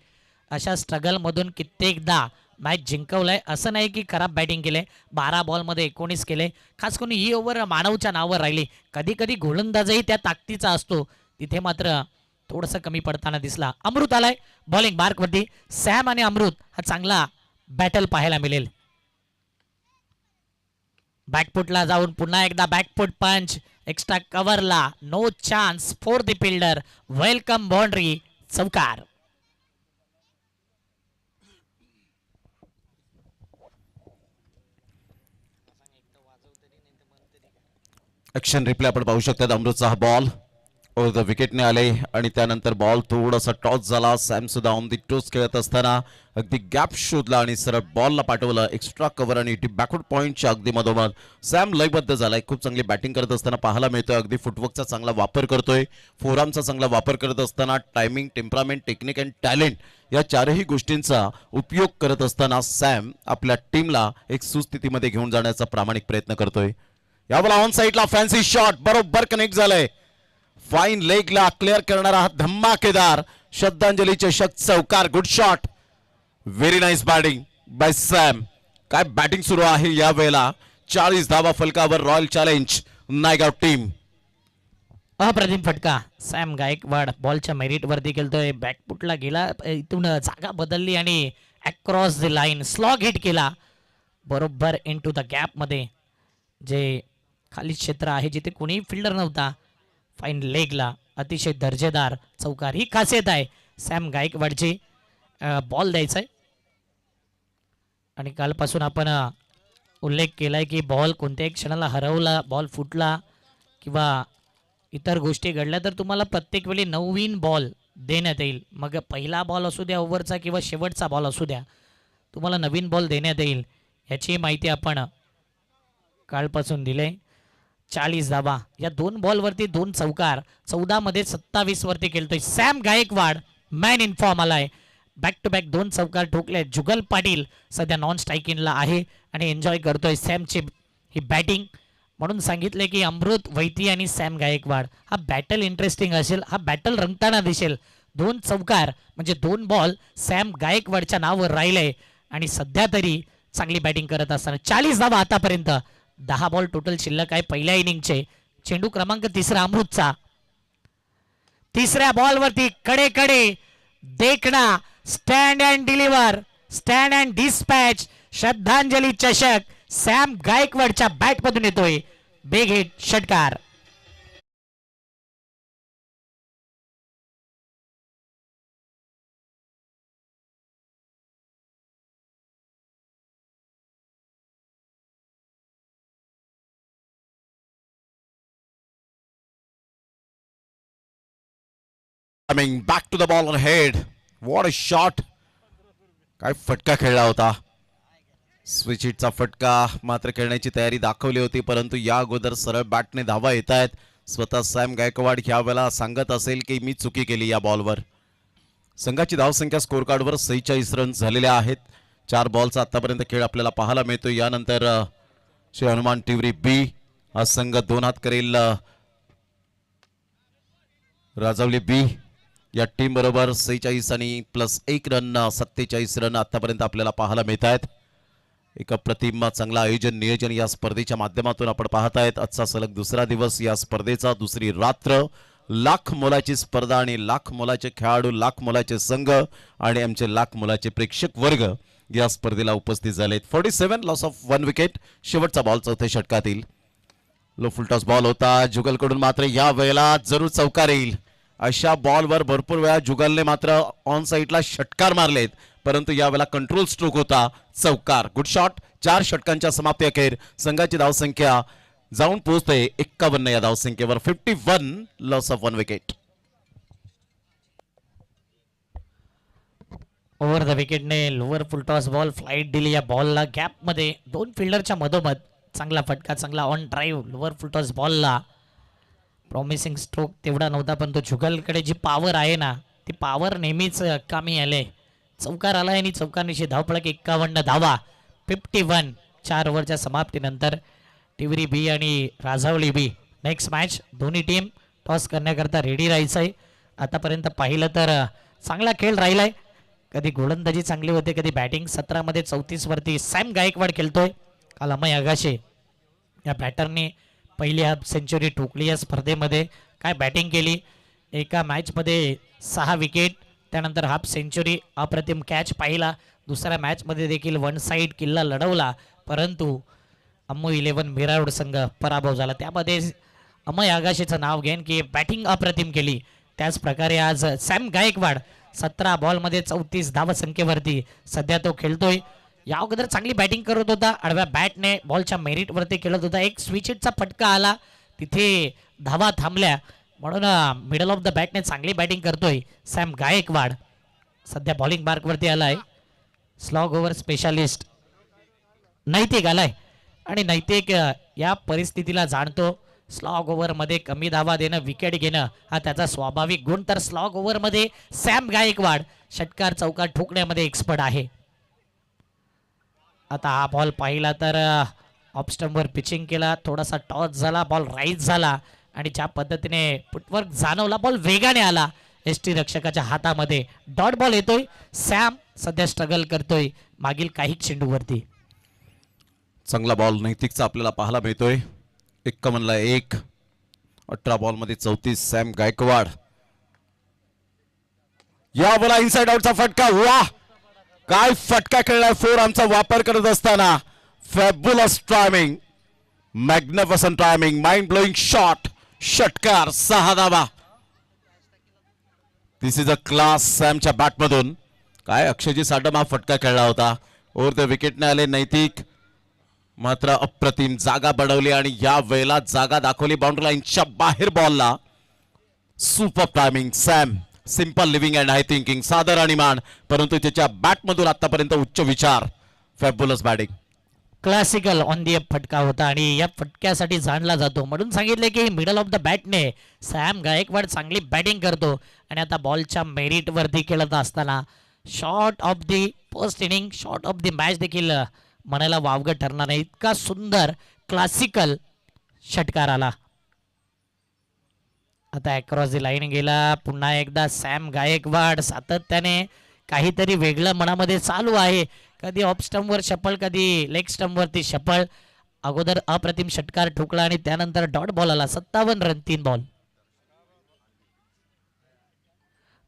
अशा स्ट्रगलमधून कित्येकदा मॅच जिंकवलाय. असं नाही की खराब बॅटिंग केले. 12 बॉलमध्ये 19 केले. खास करून ही ओव्हर मानवच्या नावावर राहिली. कधी कधी गोलंदाजही त्या ताकदीचा असतो. तिथे मात्र थोडंसं कमी पडताना दिसला. अमृत आलाय बॉलिंग मार्कवरती. सॅम आणि अमृत हा चांगला बॅटल पाहायला मिळेल. बॅकफुटला जाऊन पुन्हा एकदा बॅकफुट पंच. एक्स्ट्रा कव्हरला. No chance for the fielder. Welcome boundary. चौकार. ॲक्शन रिप्ले आपण पाहू शकतात. अमृतचा हा बॉल ओव्हर द विकेटने आले आणि त्यानंतर बॉल थोडासा टॉस झाला. सॅम सुद्धा ऑन दी टोस खेळत असताना अगदी गॅप शोधला आणि सरळ बॉलला पाठवलं. एक्स्ट्रा कव्हर आणि बॅकवर्ड पॉईंटच्या अगदी मधोमध सॅम लयबद्ध झालाय. खूप चांगली बॅटिंग करत असताना पाहायला मिळतोय. अगदी फुटवर्कचा चांगला वापर करतोय. फोरआर्मचा चांगला वापर करत असताना timing, temperament, technique and talent या चारही गोष्टींचा उपयोग करत असताना सॅम आपल्या टीमला एक सुस्थितीमध्ये घेऊन जाण्याचा प्रामाणिक प्रयत्न करतोय. यावेळेला ऑन साईडला फॅन्सी शॉट बरोबर कनेक्ट झालंय. फाईन लेगला क्लिअर करणारा हा धमाकेदार श्रद्धांजली चषक चौकार. Good shot. Very nice batting by Sam. काय बॅटिंग सुरू आहे या वेळेला. 40 धावा फलकावर रॉयल चॅलेंज नायगाव टीम. अप्रतिम फटका. सॅम गायकवाड बॉलच्या मेरिटवरती खेळतोय. बॅकफुटला गेला. इथून जागा बदलली आणि across the line slog hit केला बरोबर इन टू द गॅपमध्ये. जे खाली क्षेत्र आहे जिथे कोणीही फिल्डर नव्हता. फाईन लेगला अतिशय दर्जेदार चौकार. ही खासियत आहे सॅम गायकवाडची. बॉल द्यायचा आहे आणि कालपासून आपण उल्लेख केलाय की बॉल कोणत्याही क्षणाला हरवला, बॉल फुटला किंवा इतर गोष्टी घडल्या तर तुम्हाला प्रत्येक वेळी नवीन बॉल देण्यात येईल. मग पहिला बॉल असू द्या ओव्हरचा किंवा शेवटचा बॉल असू द्या, तुम्हाला नवीन बॉल देण्यात येईल. याची माहिती आपण कालपासून दिले. 40 धावा या 2 बॉलवरती 2 चौकार. 14 मध्ये 27 वरती खेळतोय Sam Gaikwad. Man in form आलाय. बॅक टू बॅक 2 चौकार ठोकले. जुगल पाटील सध्या नॉन स्ट्रायकिंगला आहे आणि एन्जॉय करतोय सॅमची ही बॅटिंग. म्हणून सांगितले की अमृत वैती आणि सॅम गायकवाड हा बॅटल इंटरेस्टिंग असेल. हा बॅटल रंगताना दिसेल. 2 चौकार म्हणजे 2 बॉल सॅम गायकवाडच्या नावावर राहिले आणि सध्या तरी चांगली बॅटिंग करत असताना 40 धावा आतापर्यंत. 10 बॉल टोटल शिल्लक आहे पहिल्या इनिंगचे. चेंडू क्रमांक 3 अमृतचा. तिसऱ्या बॉलवरती कडे कडे देखना. Stand and deliver. Stand and dispatch. श्रद्धांजली चषक सॅम गायकवाडच्या बॅटमधून येतोय. बिग हिट षटकार. Coming back to the ball on head. What a shot, काय फटका खेळला होता. स्विच हिटचा फटका, मात्र खेळण्याची तयारी दाखवली होती, परंतु या अगोदर सरळ बॅटने धावा येत आहेत. स्वतः सॅम गायकवाड ह्या वेळेला सांगत असेल की मी चुकी केली या बॉलवर. संघाची धावसंख्या स्कोर कार्डवर 46 रन झालेल्या आहेत. 4 बॉलचा आतापर्यंत खेळ आपल्याला पाहायला मिळतो. यानंतर श्री हनुमान टिवरी बी हा संघ 2 हात करेल राजवली बी या टीम बरोबर. 46 आणि +1 रन 47 रन आतापर्यंत आपल्याला पाहायला मिळत आहेत. एक अप्रतिम चांगला आयोजन नियोजन या स्पर्धेच्या माध्यमातून आपण पाहत आहेत. आजचा सलग दुसरा दिवस या स्पर्धेचा, दुसरी रात्र. लाख मोलाची स्पर्धा आणि लाख मोलाचे खेळाडू, लाख मोलाचे संघ आणि आमचे लाख मोलाचे प्रेक्षक वर्ग या स्पर्धेला उपस्थित झालेत. 47 लॉस ऑफ 1 विकेट. शेवटचा बॉल चौथ्या षटकातील लो फुलटॉस बॉल होता जुगलकडून, मात्र या वेळेला जरूर चौकार येईल अशा बॉलवर भरपूर वेळा जुगलने मात्र ऑन साईडला षटकार मारलेत, परंतु यावेळेला कंट्रोल स्ट्रोक होता, चौकार. Good shot. 4 षटकांच्या समाप्ती अखेर संघाची धावसंख्या जाऊन पोहोचते 51 या धावसंख्येवर. 51 loss of 1 wicket. Over the विकेटने लोअर फुलटॉस बॉल फ्लाईट दिली या बॉलला. गॅपमध्ये 2 फिल्डरच्या मधोमध चांगला फटका, चांगला ऑन ड्राईव्ह लोअर फुलटॉस बॉलला. प्रॉमिसिंग स्ट्रोक तेवढा नव्हता, पण तो जुगलकडे जी पॉवर आहे ना, ती पॉवर नेहमीच कामी आले. चौकार आला आणि चौकारांविषयी धावफलक 51 धावा. 51 4 ओव्हरच्या समाप्तीनंतर टिवरी बी आणि राजावली बी. नेक्स्ट मॅच दोन्ही टीम टॉस करण्याकरता रेडी राहायचं आहे. आतापर्यंत पाहिलं तर चांगला खेळ राहिलाय. कधी गोलंदाजी चांगली होते, कधी बॅटिंग. 17 मध्ये 34 वरती सॅम गायकवाड खेळतोय. काल अमय आगाशे या बॅटरने पहिली हाफ सेंचुरी ठोकली या स्पर्धेमध्ये. काय बॅटिंग केली, एका मॅचमध्ये 6 विकेट, त्यानंतर हाफ सेंचुरी, अप्रतिम कॅच पाहिला. दुसऱ्या मॅचमध्ये देखील 1 साईड किल्ला लढवला, परंतु अम्मू 11 मीरारोड संघ पराभव झाला. त्यामध्ये अमय आगाशेचं नाव घेईन की बॅटिंग अप्रतिम केली. त्याच प्रकारे आज सॅम गायकवाड 17 बॉलमध्ये 34 धावसंख्येवरती सध्या तो खेळतोय. या अगोदर चांगली बॅटिंग करत होता, आडव्या बॅटने बॉलच्या मेरिटवरती खेळत होता. एक स्विच हिटचा फटका आला, तिथे धावा थांबल्या, म्हणून मिडल ऑफ द बॅटने चांगली बॅटिंग करतोय सॅम गायकवाड. सध्या बॉलिंग मार्कवरती आलाय. स्लॉग ओव्हर स्पेशालिस्ट नैतिक आलाय आणि नैतिक या परिस्थितीला जाणतो. स्लॉग ओव्हरमध्ये कमी धावा देणं, विकेट घेणं हा त्याचा स्वाभाविक गुण. तर स्लॉग ओव्हरमध्ये सॅम गायकवाड षटकार चौकार ठोकण्यामध्ये एक्सपर्ट आहे. आता हा बॉल पाहिला तर ऑफस्टंपवर पिचिंग केला, थोडासा टॉस झाला, बॉल राईज झाला आणि ज्या पद्धतीने फुटवर्क जाणवला, बॉल वेगाने आला एसटी रक्षकाच्या हातामध्ये. डॉट बॉल येतोय. सॅम सध्या स्ट्रगल करतोय मागील काही चेंडूवरती. चांगला बॉल नैतिकचा आपल्याला पाहायला मिळतोय. 51ला 1, 18 बॉलमध्ये 34 सॅम गायकवाड. या बोला इनसाइड आउटचा फटका. वा, काय फटका खेळलाय 4 आमचा वापर करत असताना. Fabulous timing, magnificent timing, mind blowing shot, षटकार, 6 धावा. दिस इज अ क्लास सॅमच्या बॅटमधून. काय अक्षयजी साडम हा फटका खेळला होता. ओव्हर द विकेटने आले नैतिक, मात्र अप्रतिम जागा बनवली आणि या वेळेला जागा दाखवली बाउंड्री लाईनच्या बाहेर बॉलला. Super timing Sam. Simple living and high thinking, सादर आणि मान, परंतु त्याच्या बॅटमधून आतापर्यंत उच्च विचार. Fabulous batting. Classical on the फटका होता आणि या फटक्यासाठी जाणला जातो, म्हणून सांगितले की मिडल ऑफ द बॅटने सॅम गायकवाड चांगली बॅटिंग करतो. आणि आता बॉलच्या मेरिटवरती खेळत असताना short of the first inning, short of the match देखील म्हणायला वावगं ठरणार नाही. इतका सुंदर क्लासिकल षटकार आला. आता अक्रॉस दी लाईन गेला. पुन्हा एकदा सॅम गायकवाड सातत्याने काहीतरी वेगळं मनामध्ये चालू आहे. कधी ऑफ स्टंपवर शपल, कधी लेग स्टंपवरती शपल. अगोदर अप्रतिम षटकार ठोकला आणि त्यानंतर डॉट बॉल आला. 57 रन 3 बॉल.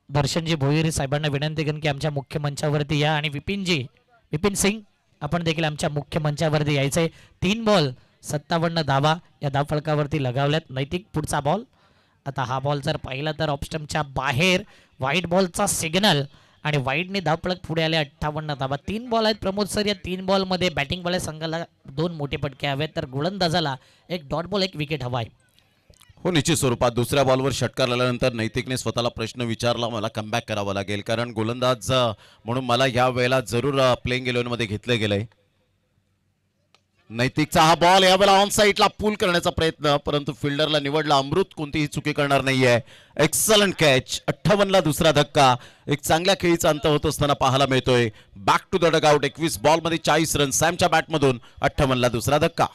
दर्शनजी भोईर साहेबांना विनंती करेन की आमच्या मुख्य मंचावरती या आणि विपिन सिंग आपण देखील आमच्या मुख्य मंचावरती यायचंय. 3 बॉल 57 धावा या धावफलकावरती लगावल्यात. नैतिक पुढचा बॉल. आता हा बॉल जर पाहिला तर ऑफस्टंपच्या बाहेर व्हाईट बॉलचा सिग्नल आणि वाईडने धावफलक पुढे आले. 58 धावा. 3 बॉल आहेत प्रमोद सर. या 3 बॉलमध्ये बॅटिंगवाल्या संघाला 2 मोठे फटके हवेत, तर गोलंदाजाला 1 डॉट बॉल 1 विकेट हवा आहे. हो, निश्चित स्वरूपात दुसऱ्या बॉलवर षटकार आल्यानंतर नैतिकने स्वतःला प्रश्न विचारला, मला कमबॅक करावा लागेल कारण गोलंदाज म्हणून मला या वेळेला जरूर प्लेइंग 11 मध्ये घेतले गेलंय. नैतिकचा हा बॉल यावेळेला ऑन साईडला पूल करण्याचा प्रयत्न, परंतु फिल्डरला निवडला. अमृत कोणतीही चुकी करणार नाहीये. Excellent catch. 58 ला दुसरा धक्का. एक चांगल्या खेळीचा अंत होत असताना पाहायला मिळतोय. Back to the dugout. 21 ball मध्ये 40 रन. सॅमच्या बॅटमधून 58 ला दुसरा धक्का.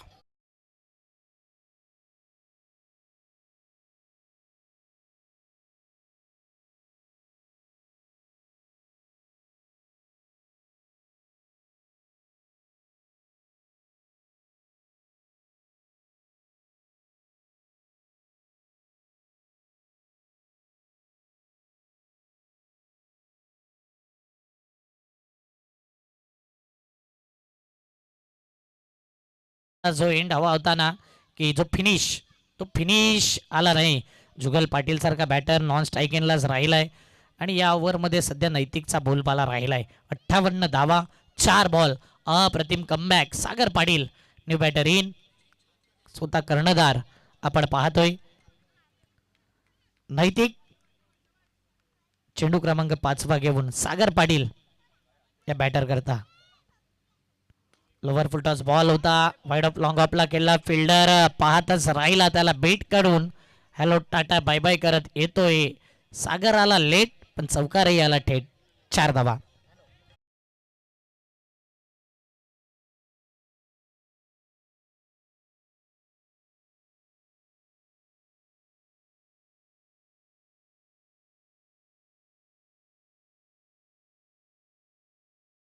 जो एंड हवा होता ना, की जो फिनिश, तो फिनिश आला नाही. जुगल पाटील सारखा बॅटर नॉन स्ट्राईक एंडलाच राहिलाय आणि या ओव्हरमध्ये सध्या नैतिकचा बोलबाला राहिलाय. 58 धावा, 4 बॉल. अप्रतिम comeback. Sagar Patil new batter in. स्वतः कर्णधार आपण पाहतोय. नैतिक चेंडू क्रमांक 5 घेऊन सागर पाटील या बॅटर करता. लोअर फुलटॉस बॉल होता. वाईड ऑफ लॉंग ऑफला केला. फिल्डर पाहतच राहिला. त्याला बेट काढून हॅलो टाटा बाय बाय करत येतोय. सागर आला लेट पण चौकारही आला थेट. 4 धावा.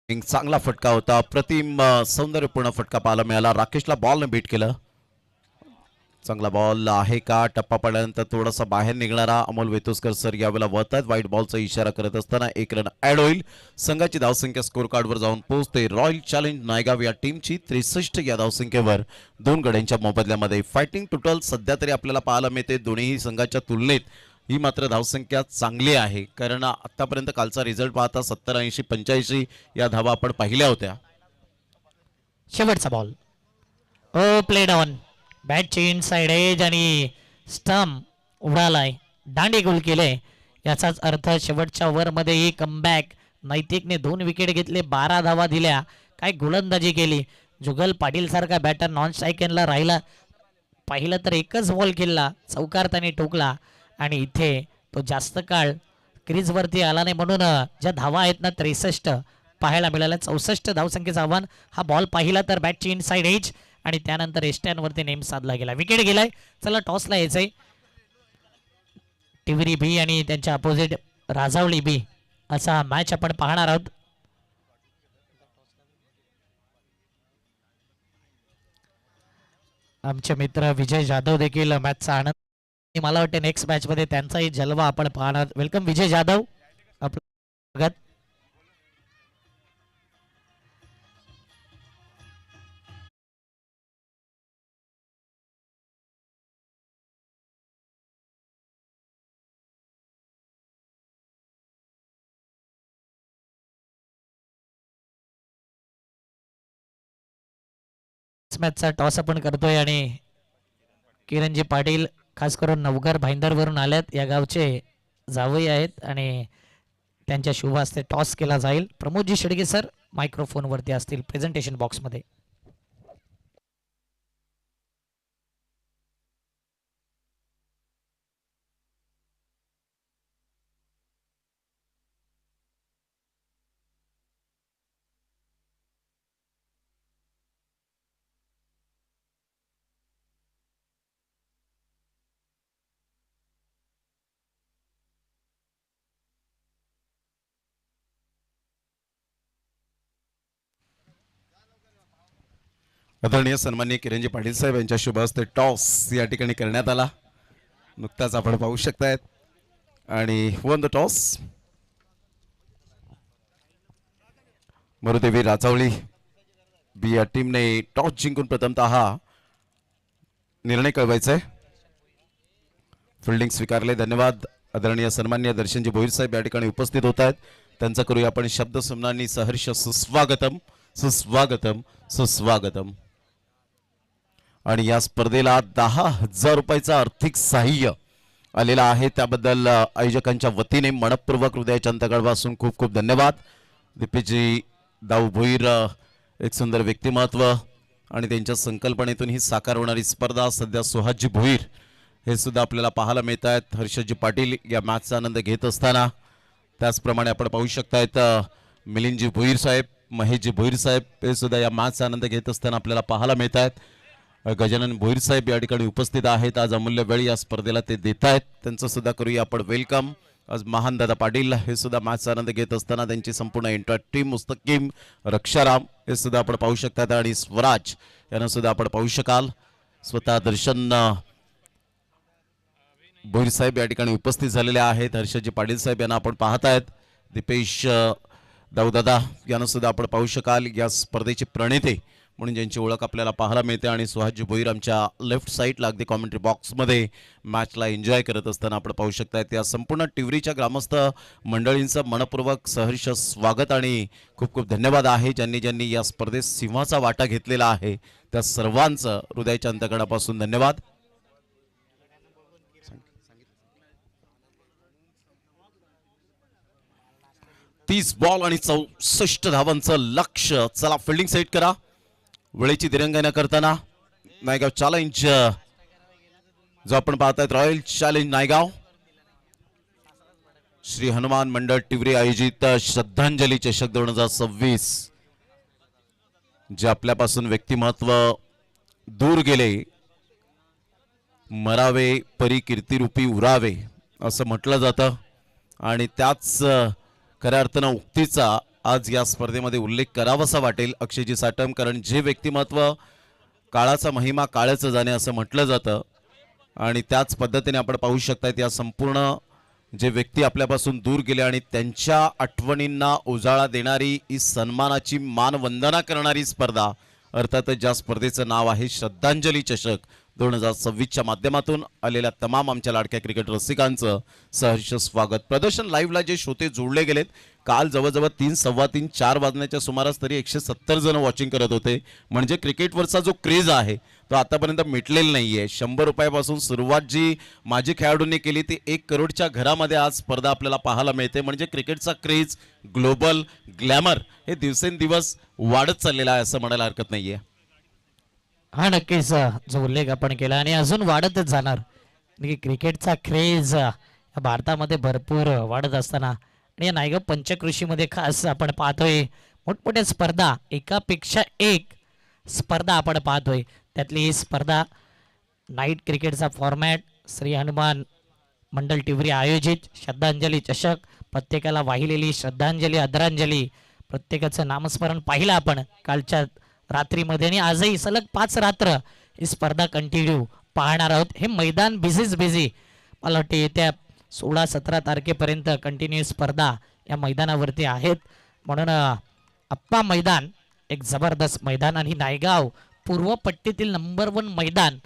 एक चांगला फटका होता. अप्रतिम सौंदर्यपूर्ण फटका पाहायला मिळाला. राकेशला बॉलने बीट केलं. चांगला बॉल आहे का? टप्पा पडल्यानंतर थोडासा बाहेर निघणारा अमोल वेतुसकर सर यावेळेला वळतात. वाईट बॉलचा इशारा करत असताना 1 रन ऍड होईल. संघाची धावसंख्या स्कोर कार्डवर जाऊन पोहोचते. रॉयल चॅलेंज नायगाव या टीमची 63 या धावसंख्येवर 2 गड्यांच्या मोबदल्यामध्ये. फायटिंग टोटल सध्या तरी आपल्याला पाहायला मिळते दोन्ही संघाच्या तुलनेत ही मात्र धावसंख्या चांगली आहे, कारण आतापर्यंत कालचा रिझल्ट पाहता 70, 80, 85 या धावा आपण पाहिल्या होत्या. शेवटचा बॉल. Oh played on. बॅटची इनसाइड एज आणि स्टंप उडालाय. दांडी गोल केले. याचाच अर्थ शेवटच्या ओव्हरमध्येही कमबॅक. नैतिकने 2 विकेट घेतले. 12 धावा दिल्या. काय गोलंदाजी केली. जुगल पाटील सारखा बॅटर नॉन स्ट्राईकला राहिला. पाहिलं तर एकच बॉल केला. चौकार त्याने ठोकला आणि इथे तो जास्त काळ क्रीजवरती आला नाही म्हणून ज्या धावा आहेत ना 63 पाहायला मिळाल्या. 64 धावसंख्येचं आव्हान. हा बॉल पाहिला तर बॅटची इनसाइड एज आणि त्यानंतर एस्टॅनवरती नेम साधला गेला. विकेट गेलाय. चला टॉसला यायचंय. टिवरी बी आणि त्यांच्या अपोजिट राजावळी बी असा मॅच आपण पाहणार आहोत. आमचे मित्र विजय जाधव देखील मॅचचा आनंद. मला वाटतं नेक्स्ट मॅच मध्ये त्यांचाही जलवा आपण पाहणार. वेलकम विजय जाधव. आपलं स्वागत. मॅचचा टॉस आपण करतोय आणि किरणजी पाटील खास करून नवघर भाईंदरवरून आल्यात. या गावचे जावई आहेत आणि त्यांच्या शुभ हस्ते टॉस केला जाईल. प्रमोदजी शेडगे सर मायक्रोफोनवरती असतील प्रेझेंटेशन बॉक्समध्ये. आदरणीय सन्माननीय किरणजी पाटील साहेब यांच्या शुभ हस्ते टॉस या ठिकाणी करण्यात आला. नुकताच आपण पाहू शकतायत आणि वन द टॉस. मरुदेवी राजावळी बी या टीमने टॉस जिंकून प्रथमतः हा निर्णय कळवायचा आहे. फिल्डिंग स्वीकारले. धन्यवाद. आदरणीय सन्माननीय दर्शनजी भोईर साहेब या ठिकाणी उपस्थित होत आहेत. त्यांचा करूया आपण शब्द सम्मानांनी सहर्ष सुस्वागतम सुस्वागतम सुस्वागतम. आणि या स्पर्धेला 10,000 रुपयाचं आर्थिक सहाय्य आलेलं आहे. त्याबद्दल आयोजकांच्या वतीने मनपूर्वक हृदयाच्या अंतकळपासून खूप खूप धन्यवाद. दीपेशजी दाऊ भोईर एक सुंदर व्यक्तिमत्व आणि त्यांच्या संकल्पनेतून ही साकार होणारी स्पर्धा. सध्या सुहासजी भोईर हे सुद्धा आपल्याला पाहायला मिळत आहेत. हर्षदजी पाटील या मॅचचा आनंद घेत असताना त्याचप्रमाणे आपण पाहू शकतायत मिलिंदजी भोईर साहेब, महेशजी भोईर साहेब हे सुद्धा या मॅचचा आनंद घेत असताना आपल्याला पाहायला मिळत आहेत. गजानन भोईर साहेब या ठिकाणी उपस्थित आहेत. आज अमूल्य वेळ या स्पर्धेला ते देत आहेत. त्यांचं सुद्धा करूया आपण वेलकम. आज महान दादा पाटील हे सुद्धा मॅचचा आनंद घेत असताना त्यांची संपूर्ण एंटायर टीम, मुस्तकीम, रक्षाराम हे सुद्धा आपण पाहू शकतात आणि स्वराज यांना सुद्धा आपण पाहू शकाल. स्वतः दर्शन भोईर साहेब या ठिकाणी उपस्थित झालेले आहेत. हर्षदजी पाटील साहेब यांना आपण पाहत आहेत. दीपेश दाऊदादा यांना सुद्धा आपण पाहू शकाल. या स्पर्धेचे प्रणेते म्हणून ज्यांची ओळख आपल्याला पाहायला मिळते. आणि सुहासजी भोईर आमच्या लेफ्ट साईडला अगदी कॉमेंट्री बॉक्समध्ये मॅचला एन्जॉय करत असताना आपण पाहू शकताय. त्या संपूर्ण टिवरीच्या ग्रामस्थ मंडळींचं मनपूर्वक सहर्ष स्वागत आणि खूप खूप धन्यवाद आहे. ज्यांनी ज्यांनी या स्पर्धेत सिंहाचा वाटा घेतलेला आहे त्या सर्वांचं हृदयाच्या अंतकरणापासून धन्यवाद. 30 बॉल आणि 64 धावांचं लक्ष्य. चला फिल्डिंग सेट करा. वेळेची दिरंगाई न करताना नायगाव चॅलेंज जो आपण पाहतायत रॉयल चॅलेंज नायगाव श्री हनुमान मंडळ टिवरी आयोजित श्रद्धांजली चषक 2026 जे आपल्यापासून व्यक्तिमत्व दूर गेले, मरावे परी कीर्तिरूपी उरावे असं म्हटलं जातं. आणि त्याच खऱ्या अर्थानं उक्तीचा आज या स्पर्धेमध्ये उल्लेख करावासा वाटेल अक्षयजी साटम. कारण जे व्यक्तिमत्व काळाचा महिमा काळाचं जाणे असं म्हटलं जातं आणि त्याच पद्धतीने आपण पाहू शकतायत या संपूर्ण जे व्यक्ती आपल्यापासून दूर गेले आणि त्यांच्या आठवणींना उजाळा देणारी ही सन्मानाची मानवंदना करणारी स्पर्धा, अर्थातच ज्या स्पर्धेचं नाव आहे श्रद्धांजली चषक 2026च्या माध्यमातून आलेल्या तमाम आमच्या लाडक्या क्रिकेट रसिकांचं सहर्ष स्वागत. प्रदर्शन लाईव्हला जे श्रोते जोडले गेलेत, काल जवळजवळ 3, 3:15, 4 वाजण्याच्या सुमारास तरी 170 जण वॉचिंग करत होते. म्हणजे क्रिकेटवरचा जो क्रेज आहे तो आतापर्यंत मिटलेला नाहीये. 100 रुपयापासून सुरुवात जी माजी खेळाडूंनी केली ती 1 करोडच्या घरामध्ये आज स्पर्धा आपल्याला पाहायला मिळते. म्हणजे क्रिकेटचा क्रेज, ग्लोबल ग्लॅमर हे दिवसेंदिवस वाढत चाललेला आहे असं म्हणायला हरकत नाहीये. हा नक्कीच जो उल्लेख आपण केला आणि अजून वाढतच जाणार. क्रिकेटचा क्रेज भारतामध्ये भरपूर वाढत असताना आणि या नायगाव पंचकृषीमध्ये खास आपण पाहतोय मोठमोठ्या स्पर्धा, एकापेक्षा एक स्पर्धा आपण पाहतोय. त्यातली ही स्पर्धा नाईट क्रिकेटचा फॉर्मॅट श्री हनुमान मंडल टिवरी आयोजित श्रद्धांजली चषक. प्रत्येकाला वाहिलेली श्रद्धांजली, आदरांजली, प्रत्येकाचं नामस्मरण पाहिलं आपण कालच्या रात्रीमध्ये आणि आजही सलग 5 रात्र ही स्पर्धा कंटिन्यू पाहणार आहोत. हे मैदान बिझी मला वाटते येत्या 16-17 तारखेपर्यंत कंटिन्यू स्पर्धा या मैदानावरती आहेत. म्हणून अप्पा मैदान एक जबरदस्त मैदान आणि नायगाव पूर्व पट्टीतील नंबर 1 मैदान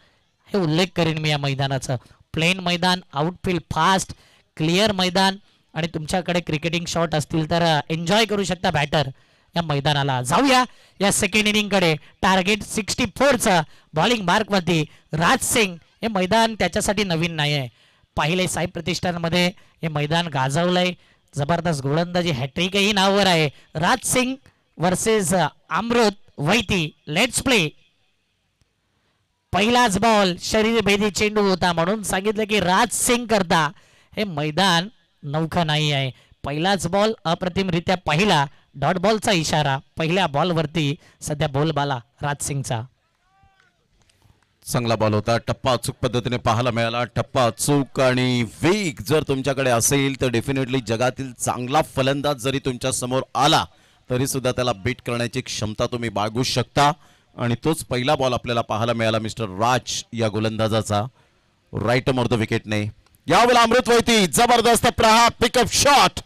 हे उल्लेख करेन मी या मैदानाचं. प्लेन मैदान, आउटफील्ड फास्ट, क्लिअर मैदान आणि तुमच्याकडे क्रिकेटिंग शॉट असतील तर एन्जॉय करू शकता बॅटर या मैदानाला. जाऊया या second इनिंगकडे. Target 64चं bowling मार्कवरती Raj Singh. हे मैदान त्याच्यासाठी नवीन नाही आहे. पाहिले साई प्रतिष्ठानमध्ये हे मैदान गाजवलंय. जबरदस्त गोलंदाजी, हॅट्रिकही नावावर आहे. Raj Singh versus Amrit Vaiti. Let's play. पहिलाच बॉल शरीरभेदी चेंडू होता म्हणून सांगितलं की राज सिंग करता हे मैदान नौखं नाही आहे. पहिलाच बॉल अप्रतिमरित्या पहिला डॉट बॉलचा इशारा. पहिल्या बॉलवरती सध्या बोलबाला राज सिंगचा. चांगला बॉल होता. टप्पा अचूक पद्धतीने पाहायला मिळाला. टप्पा अचूक आणि वेग जर तुमच्याकडे असेल तर डेफिनेटली जगातील चांगला फलंदाज जरी तुमच्या समोर आला तरी सुद्धा त्याला बीट करण्याची क्षमता तुम्ही बाळगू शकता. आणि तोच पहिला बॉल आपल्याला पाहायला मिळाला मिस्टर राज या गोलंदाजाचा राईट मोर द विकेटने. यावेळेला अमृत वैती जबरदस्त प्रहार पिकअप शॉट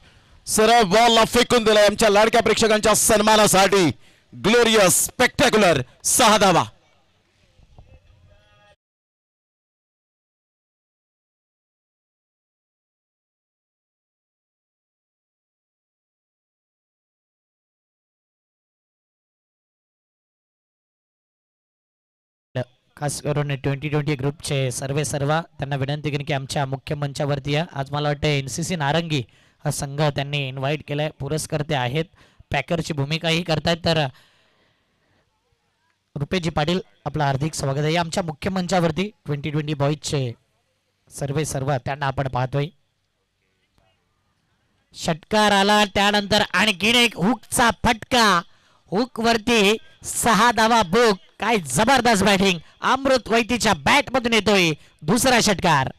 सरळ बॉलला फेकून दिलाय. आमच्या लाडक्या प्रेक्षकांच्या सन्मानासाठी ग्लोरियस स्पेक्टॅक्युलर 6 धावा. खास करून 2020 ग्रुपचे सर्व त्यांना विनंती करेन की आमच्या मुख्य मंचावरती या. आज मला वाटतं NCC नारंगी हा संघ त्यांनी इन्व्हाइट केलाय, पुरस्कर्ते आहेत, पॅकरची भूमिकाही करतायत. तर रुपेशजी पाटील आपलं हार्दिक स्वागत आहे आमच्या मुख्य मंचावरती. 2020 बॉईजचे सर्व त्यांना आपण पाहतोय. षटकार आला, त्यानंतर आणखीन एक हुकचा फटका, हुक वरती 6 धावा बुक. काय जबरदस्त बॅटिंग अमृत वैतीच्या बॅट मधून येतोय दुसरा षटकार.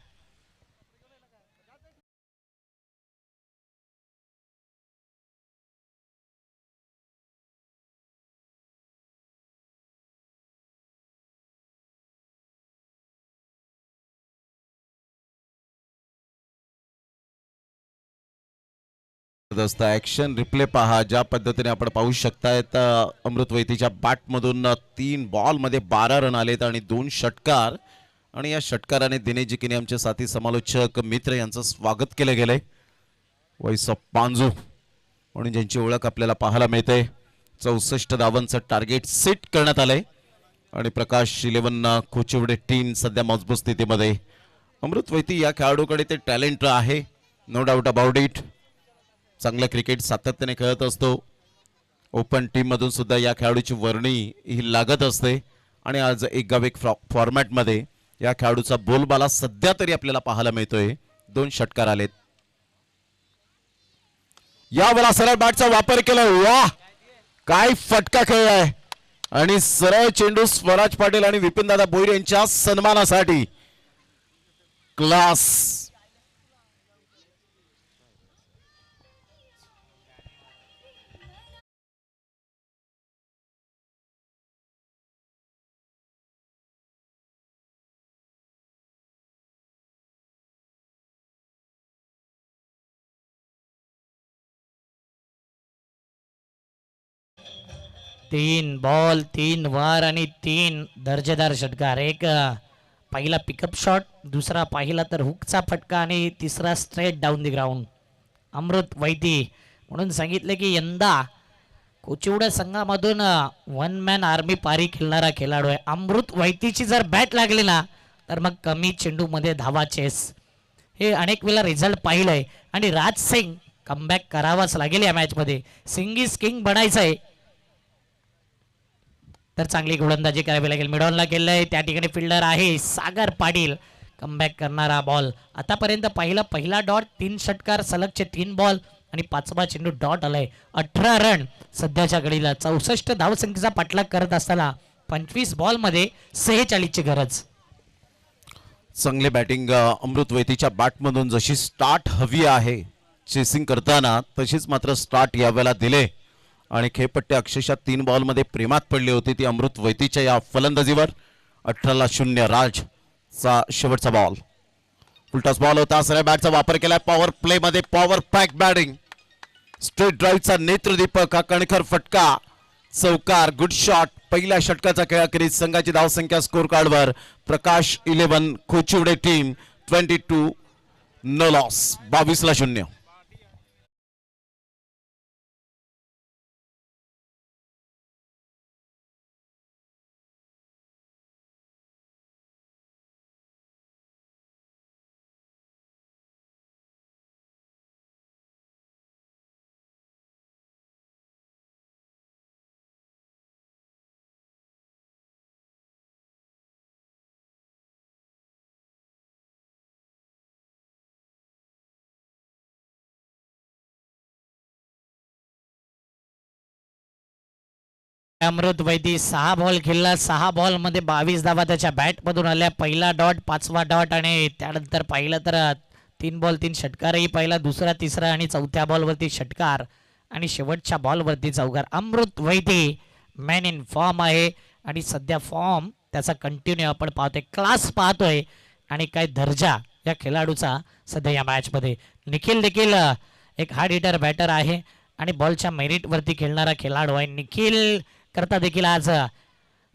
जबरदस्त ऍक्शन रिप्ले पहा, ज्या पद्धतीने आपण पाहू शकतायत. अमृत वैतीच्या बॅटमधून 3 बॉलमध्ये 12 रन आलेत आणि 2 षटकार. आणि या षटकाराने दिनेश जिकीने आमचे साथी समालोचक मित्र यांचं स्वागत केलं गेलंय. वॉइस ऑफ पांजू म्हणून ज्यांची ओळख आपल्याला पाहायला मिळते. 64 धावांचं टार्गेट सेट करण्यात आलंय आणि प्रकाश 11 कोचिवडे टीम सध्या मजबूत स्थितीमध्ये. अमृत वैती या खेळाडूकडे ते टॅलेंट आहे, नो डाऊट अबाउट इट. चांगलं क्रिकेट सातत्याने खेळत असतो. ओपन टीम मधून सुद्धा या खेळाडूची वर्णी ही लागत असते आणि आज एक गाव एक फॉर्मॅटमध्ये या खेळाडूचा बोलबाला सध्या तरी आपल्याला पाहायला मिळतोय. 2 षटकार आलेत. यावेळेला सरळ बॅटचा वापर केला. वाह, काय फटका खेळलाय आणि सरळ चेंडू स्वराज पाटील आणि विपिनदादा भोईर यांच्या सन्मानासाठी. क्लास. तीन बॉल 3 वार आणि 3 दर्जेदार षटकार. एक पहिला पिकअप शॉट, दुसरा पाहिला तर हुकचा फटका आणि तिसरा स्ट्रेट डाऊन द ग्राउंड. अमृत वैती म्हणून सांगितले की यंदा कोचिवडा संघामधून 1 मॅन आर्मी पारी खेळणारा खेळाडू आहे. अमृत वैतीची जर बॅट लागली ना तर मग कमी चेंडूमध्ये धावा चेस, हे अनेक वेळा रिझल्ट पाहिलंय. आणि राज सिंग कमबॅक करावाच लागेल या मॅचमध्ये. सिंग इज किंग बनायचं आहे तर चांगली गोलंदाजी करावी लागेल. मिडॉनला केलंय, त्या ठिकाणी फिल्डर आहे सागर पाटील. कमबॅक करणारा बॉल. आतापर्यंत पहिला डॉट, 3 षटकार, सलगचे 3 बॉल आणि 5वा चेंडू डॉट आलाय. 18 रन सध्याच्या घडीला. 64 धावसंख्येचा पाठलाग करत असताना 25 बॉलमध्ये 46 ची गरज. चांगली बॅटिंग अमृत वैतीच्या बॅटमधून. जशी स्टार्ट हवी आहे चेसिंग करताना तशीच मात्र स्टार्ट यावेळेला दिले आणि खेळपट्टी अक्षरशः 3 बॉलमध्ये प्रेमात पडली होती ती अमृत वैतीच्या या फलंदाजीवर. 18-0 राजचा शेवटचा बॉल. उलटाच बॉल होता. सरळ बॅटचा वापर केलाय. पॉवर प्ले मध्ये पॉवर पॅक बॅटिंग. स्ट्रेट ड्राईव्हचा नेत्रदीपक हा कणखर फटका, चौकार, गुड शॉट. पहिल्या षटकाचा खेळाखेरीज संघाची धावसंख्या स्कोर कार्डवर प्रकाश 11 कोचिवडे टीम 22 नो लॉस. 22-0. अमृत वैदी 6 बॉल खेळला. 6 बॉल मध्ये 22 धावा त्याच्या बॅट मधून आल्या. पहिला डॉट, 5वा डॉट आणि त्यानंतर पाहिलं तर 3 बॉल 3 षटकारही पाहिला. दुसरा, तिसरा आणि 4थ्या बॉलवरती षटकार आणि शेवटच्या बॉलवरती चौकार. अमृत वैदी मॅन इन फॉर्म आहे आणि सध्या फॉर्म त्याचा कंटिन्यू आपण पाहतोय. क्लास पाहतोय आणि काय दर्जा या खेळाडूचा सध्या या मॅचमध्ये. निखिल देखील एक हार्ड हिटर बॅटर आहे आणि बॉलच्या मेरिटवरती खेळणारा खेळाडू आहे. निखिल करता देखील आज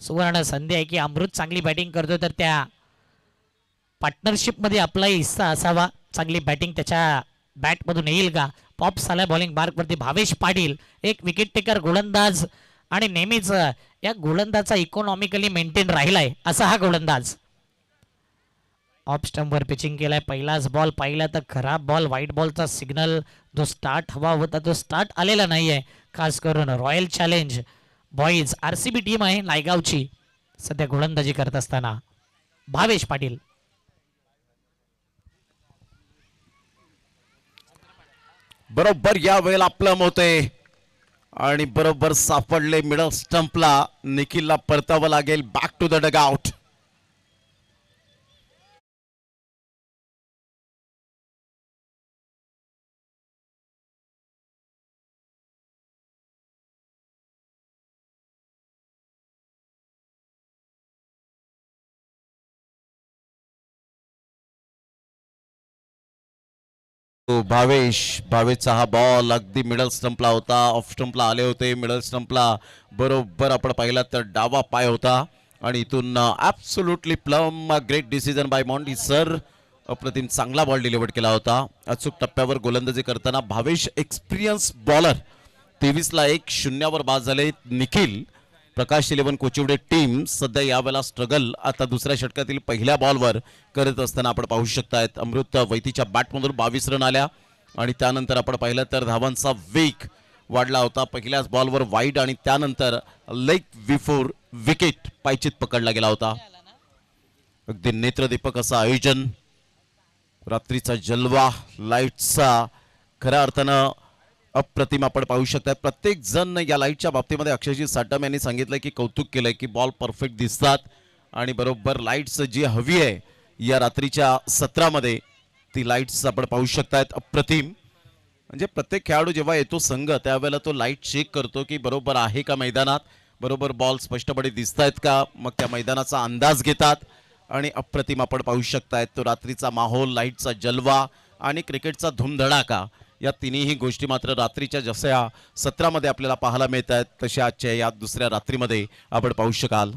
सुवर्ण संधी आहे की अमृत चांगली बॅटिंग करतो तर त्या पार्टनरशिपमध्ये आपलाही हिस्सा असावा. चांगली बॅटिंग त्याच्या बॅटमधून येईल का. पॉप्स आलाय बॉलिंग मार्कवरती. भावेश पाटील एक विकेट टेकर गोलंदाज आणि नेहमीच या गोलंदाजचा इकॉनॉमिकली मेंटेन राहिलाय असा हा गोलंदाज. ऑफ स्टंपवर पिचिंग केलाय. पहिलाच बॉल पाहिला तर खराब बॉल, व्हाईट बॉलचा सिग्नल. जो स्टार्ट हवा होता तो स्टार्ट आलेला नाहीये. खास करून royal challenge boys RCB team आहे नायगावची सध्या गोलंदाजी करत असताना. भावेश पाटील बरोबर या वेळेला प्लम होते आणि बरोबर सापडले मिडल स्टंपला. निखिलला परतावं लागेल बॅक टू द डगआउट. भावेशचा हा बॉल अगदी मिडल स्टंपला होता. ऑफ स्टंपला आले होते. मिडल स्टंपला बरोबर आपण पाहिला तर डावा पाय होता आणि इथून absolutely plumb. Great decision by Monty sir. अप्रतिम चांगला बॉल डिलिव्हर केला होता. अचूक टप्प्यावर गोलंदाजी करताना भावेश एक्सपिरियन्स बॉलर. 23ला 1-0 बाद झाले. निखिल प्रकाश 11 कोचिवडे टीम सध्या यावेळेला स्ट्रगल आता दुसऱ्या षटकातील पहिल्या बॉलवर करत असताना आपण पाहू शकतायत. अमृत वैतीच्या बॅटमधून 22 रन आल्या आणि त्यानंतर आपण पाहिलं तर धावांचा वेग वाढला होता. पहिल्याच बॉलवर वाईड आणि त्यानंतर लेग बिफोर विकेट पायचीत पकडला गेला होता. अगदी नेत्रदीपक असं आयोजन. रात्रीचा जलवा, लाईटचा खऱ्या अर्थानं अप्रतिम आपण पाहू शकता. प्रत्येक जण या लाईटच्या बाबतीमध्ये अक्षयजी साटम यांनी सांगितलं की कौतुक केलंय की बॉल परफेक्ट दिसतात आणि बरोबर लाईट्स जी हवी आहे या रात्रीच्या सत्रामध्ये ती लाईट्स आपण पाहू शकतायत. अप्रतिम म्हणजे प्रत्येक खेळाडू जेव्हा येतो संघ त्यावेळेला तो लाईट चेक करतो की बरोबर आहे का मैदानात, बरोबर बॉल स्पष्टपणे दिसतायत का, मग त्या मैदानाचा अंदाज घेतात आणि अप्रतिम आपण पाहू शकतायत तो रात्रीचा माहोल, लाईटचा जलवा आणि क्रिकेटचा धूमधडाका. या तिन्ही गोष्टी मात्र रात्रीच्या जशा सत्रामध्ये आपल्याला पाहायला मिळत आहेत तशा आजच्या या दुसऱ्या रात्रीमध्ये आपण पाहू शकाल.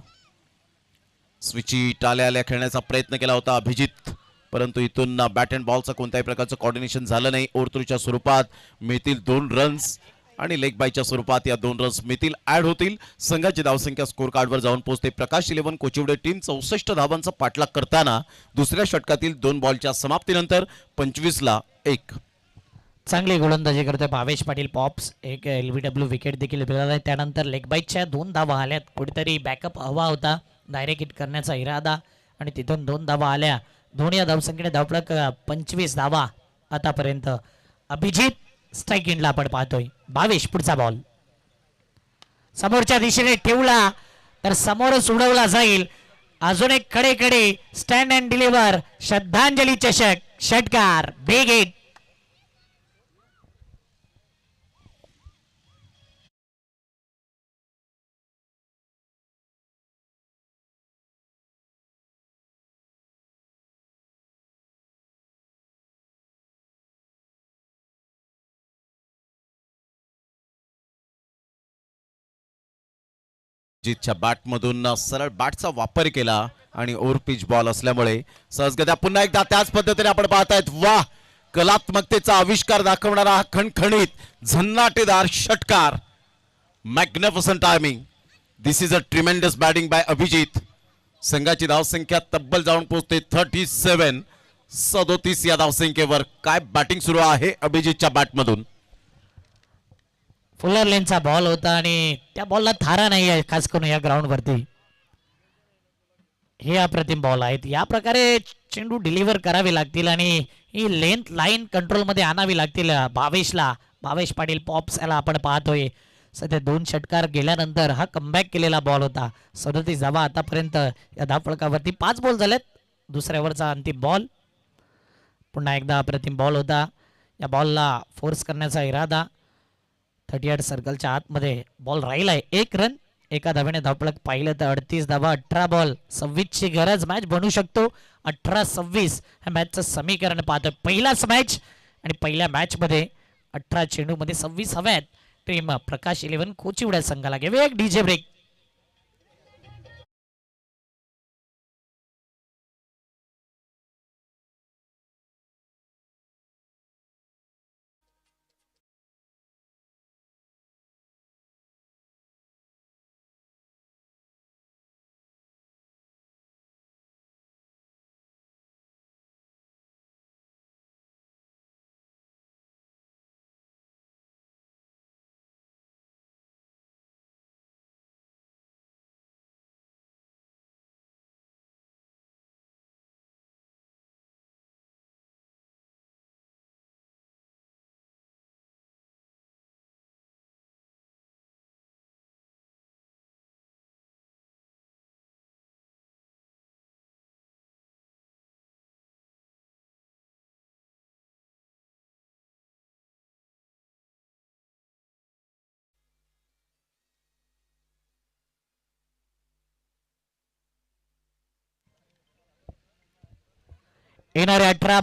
स्विची टाल्या आल्या खेळण्याचा प्रयत्न केला होता अभिजित, परंतु इथून बॅट अँड बॉलचं कोणत्याही प्रकारचं कोऑर्डिनेशन झालं नाही. ओव्हरथ्रोच्या स्वरूपात मिळतील 2 रन्स आणि लेग बायच्या स्वरूपात या 2 रन्स मिळतील, ऍड होतील. संघाची धावसंख्या स्कोर कार्डवर जाऊन पोहोचते. प्रकाश 11 कोचिवडे टीम 64 धावांचा पाठलाग करताना दुसऱ्या षटकातील 2 बॉलच्या समाप्तीनंतर 25ला 1. चांगली गोलंदाजी करतोय भावेश पाटील. पॉप्स एक LBW विकेट देखील मिळाला. त्यानंतर लेग बाईटच्या 2 धावा आल्यात. कुठेतरी बॅकअप हवा होता डायरेक्ट हिट करण्याचा इरादा आणि तिथून 2 धावा आल्या. दोन्ही या धावसंख्येने धावफलक 25 धावा आतापर्यंत. अभिजित स्ट्राईक एंडला आपण पाहतोय. भावेश पुढचा बॉल समोरच्या दिशेने ठेवला तर समोरच उडवला जाईल. अजून एक कडे स्टँड अँड डिलिव्हर श्रद्धांजली चषक षटकार बिग हिट. जितच्या बॅटमधून सरळ बॅटचा वापर केला आणि ओव्हर पिच बॉल असल्यामुळे सहजगत्या पुन्हा एकदा त्याच पद्धतीने आपण पाहतायत. वाह, कलात्मकतेचा आविष्कार दाखवणारा हा खणखणीत झन्नाटेदार षटकार. Magnificent timing. This is a tremendous batting by Abhijit. संघाची धावसंख्या तब्बल जाऊन पोहोचते 37. 37 या धावसंख्येवर काय बॅटिंग सुरू आहे अभिजितच्या बॅटमधून. फुलर लेनचा बॉल होता आणि त्या बॉलला थारा नाही आहे खास करून या ग्राउंड वरती. हे अप्रतिम बॉल आहेत. या प्रकारे चेंडू डिलिव्हर करावे लागतील आणि ही लेंथ लाईन कंट्रोल मध्ये आणावी लागतील भावेशला. भावेश पाटील पॉप्स याला आपण पाहतोय. सध्या 2 षटकार गेल्यानंतर हा कमबॅक केलेला बॉल होता. 37 धावा आतापर्यंत या धावफलकावरती. 5 बॉल झालेत. दुसऱ्या ओव्हरचा अंतिम बॉल. पुन्हा एकदा अप्रतिम बॉल होता. या बॉलला फोर्स करण्याचा इरादा. 38 सर्कलच्या आतमध्ये बॉल राहिलाय. 1 रन. एका धावेने धावफलक पाहिलं तर 38 धावा. 18 बॉल 26 ची गरज. मॅच बनू शकतो 18-26 ह्या मॅचचं समीकरण पाहतोय. पहिलाच मॅच आणि पहिल्या मॅच मध्ये 18 चेंडूमध्ये 26 हव्यात. टीम प्रकाश 11 कोचिवड्या संघाला. घेऊया एक DJ ब्रेक. येणारे 18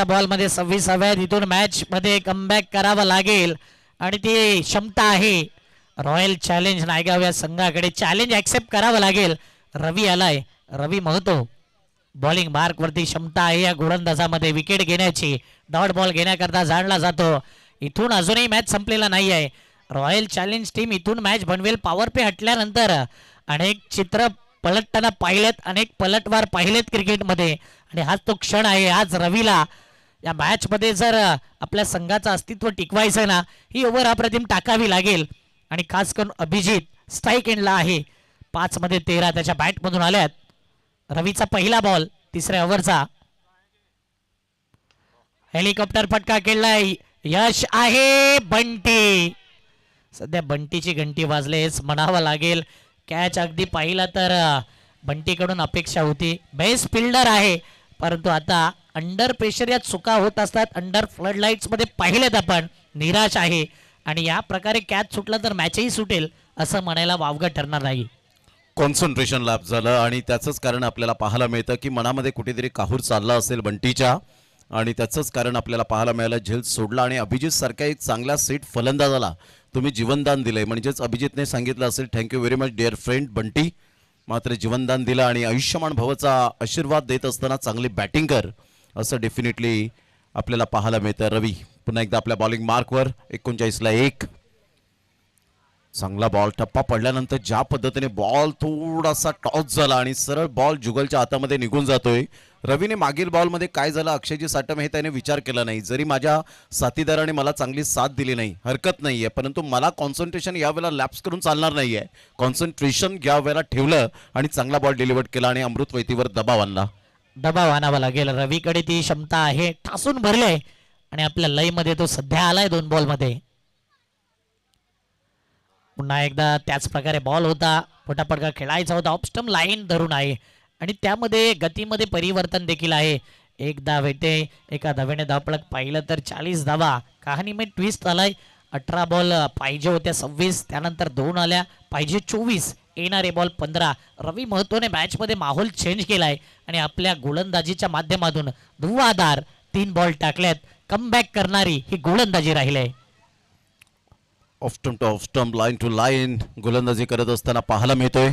बॉल मध्ये 26 हव्यात. इथून मॅच मध्ये कमबॅक करावं लागेल आणि ती क्षमता आहे रॉयल चॅलेंज नायगाव या संघाकडे. चॅलेंज ऍक्सेप्ट करावं लागेल. रवी आलाय, रवी महतो बॉलिंग मार्क वरती क्षमता आहे या गोलंदाजामध्ये विकेट घेण्याची. डॉट बॉल घेण्याकरता जाणला जातो. इथून अजूनही मॅच संपलेला नाही आहे. रॉयल चॅलेंज टीम इथून मॅच बनवेल. पॉवर प्ले हटल्यानंतर अनेक चित्र पलटताना पाहिलेत, अनेक पलटवार पाहिलेत क्रिकेटमध्ये आणि हाच तो क्षण आहे. आज रवीला या मॅच मध्ये जर आपल्या संघाचं अस्तित्व टिकवायचं ना, ही ओव्हर अप्रतिम टाकावी लागेल आणि खास करून अभिजित स्ट्राईक एंडला आहे. 5 मध्ये 13 त्याच्या बॅटमधून आल्यात. रवीचा पहिला बॉल तिसऱ्या ओव्हरचा. हेलिकॉप्टर फटका खेळलाय, यश आहे. बंटी, सध्या बंटीची घंटी वाजलेच म्हणावं लागेल. कॅच अगदी पाहिला तर बंटीकडून अपेक्षा होती. बेस्ट फिल्डर आहे, परंतु आता अंडर प्रेशर या चुका होत असतात. अंडर फ्लड लाईट्स मध्ये पाहिलेत आपण. निराश आहे आणि या प्रकारे कॅच सुटला तर मॅचही सुटेल असं म्हणायला वावगं ठरणार नाही. कॉन्सन्ट्रेशन लॅप झालं आणि त्याचंच कारण आपल्याला पाहायला मिळतं की मनामध्ये कुठेतरी काहूर चालला असेल बंटीच्या आणि त्याचंच कारण आपल्याला पाहायला मिळालं. झेल सोडला आणि अभिजित सारख्या एक चांगल्या सेट फलंदाजाला तुम्ही जीवनदान दिलंय. म्हणजेच अभिजितने सांगितलं असेल thank you very much dear friend Bunty. मात्र जीवनदान दिलं आणि आयुष्यमान भवचा आशीर्वाद देत असताना चांगली बॅटिंग कर असं डेफिनेटली आपल्याला पाहायला मिळतं. रवी पुन्हा एकदा आपल्या बॉलिंग मार्कवर. 39ला 1. चांगला बॉल टप्पा पडल्यानंतर ज्या पद्धतीने बॉल थोडासा टॉस झाला आणि सरळ बॉल जुगलच्या हातामध्ये निघून जातोय. रवीने मागील बॉलमध्ये काय झालं अक्षयजी साटम हे त्याने विचार केला नाही. जरी माझ्या साथीदाराने मला चांगली साथ दिली नाही हरकत नाहीये, परंतु मला कॉन्सन्ट्रेशन यावेळेला लॅप्स करून चालणार नाहीये. कॉन्सन्ट्रेशन या वेळेला ठेवलं आणि चांगला बॉल डिलिव्हर केला आणि अमृत वैतीवर दबाव आणला. दबाव आणावा लागेल. रवीकडे ती क्षमता आहे, ठासून भरले आणि आपल्या लय मध्ये तो सध्या आलाय 2 बॉल मध्ये. पुन्हा एकदा त्याच प्रकारे बॉल होता, फटाफटका खेळायचा होता. ऑफस्टम लाईन धरून आहे आणि त्यामध्ये गतीमध्ये परिवर्तन देखील आहे. एक धाव येते, एका धावेने धावपळक पाहिलं तर 40 धावा. कहाणी में ट्विस्ट आलाय. 18 बॉल पाहिजे होत्या 26, त्यानंतर 2 आल्या, पाहिजे 24, येणारे बॉल 15. रवी महतोने मॅच मध्ये माहोल चेंज केलाय आणि आपल्या गोलंदाजीच्या माध्यमातून धुवाधार 3 बॉल टाकल्यात. कमबॅक करणारी ही गोलंदाजी राहिली. Off stump to off stump, line to line गोलंदाजी करत असताना पाहायला मिळतोय.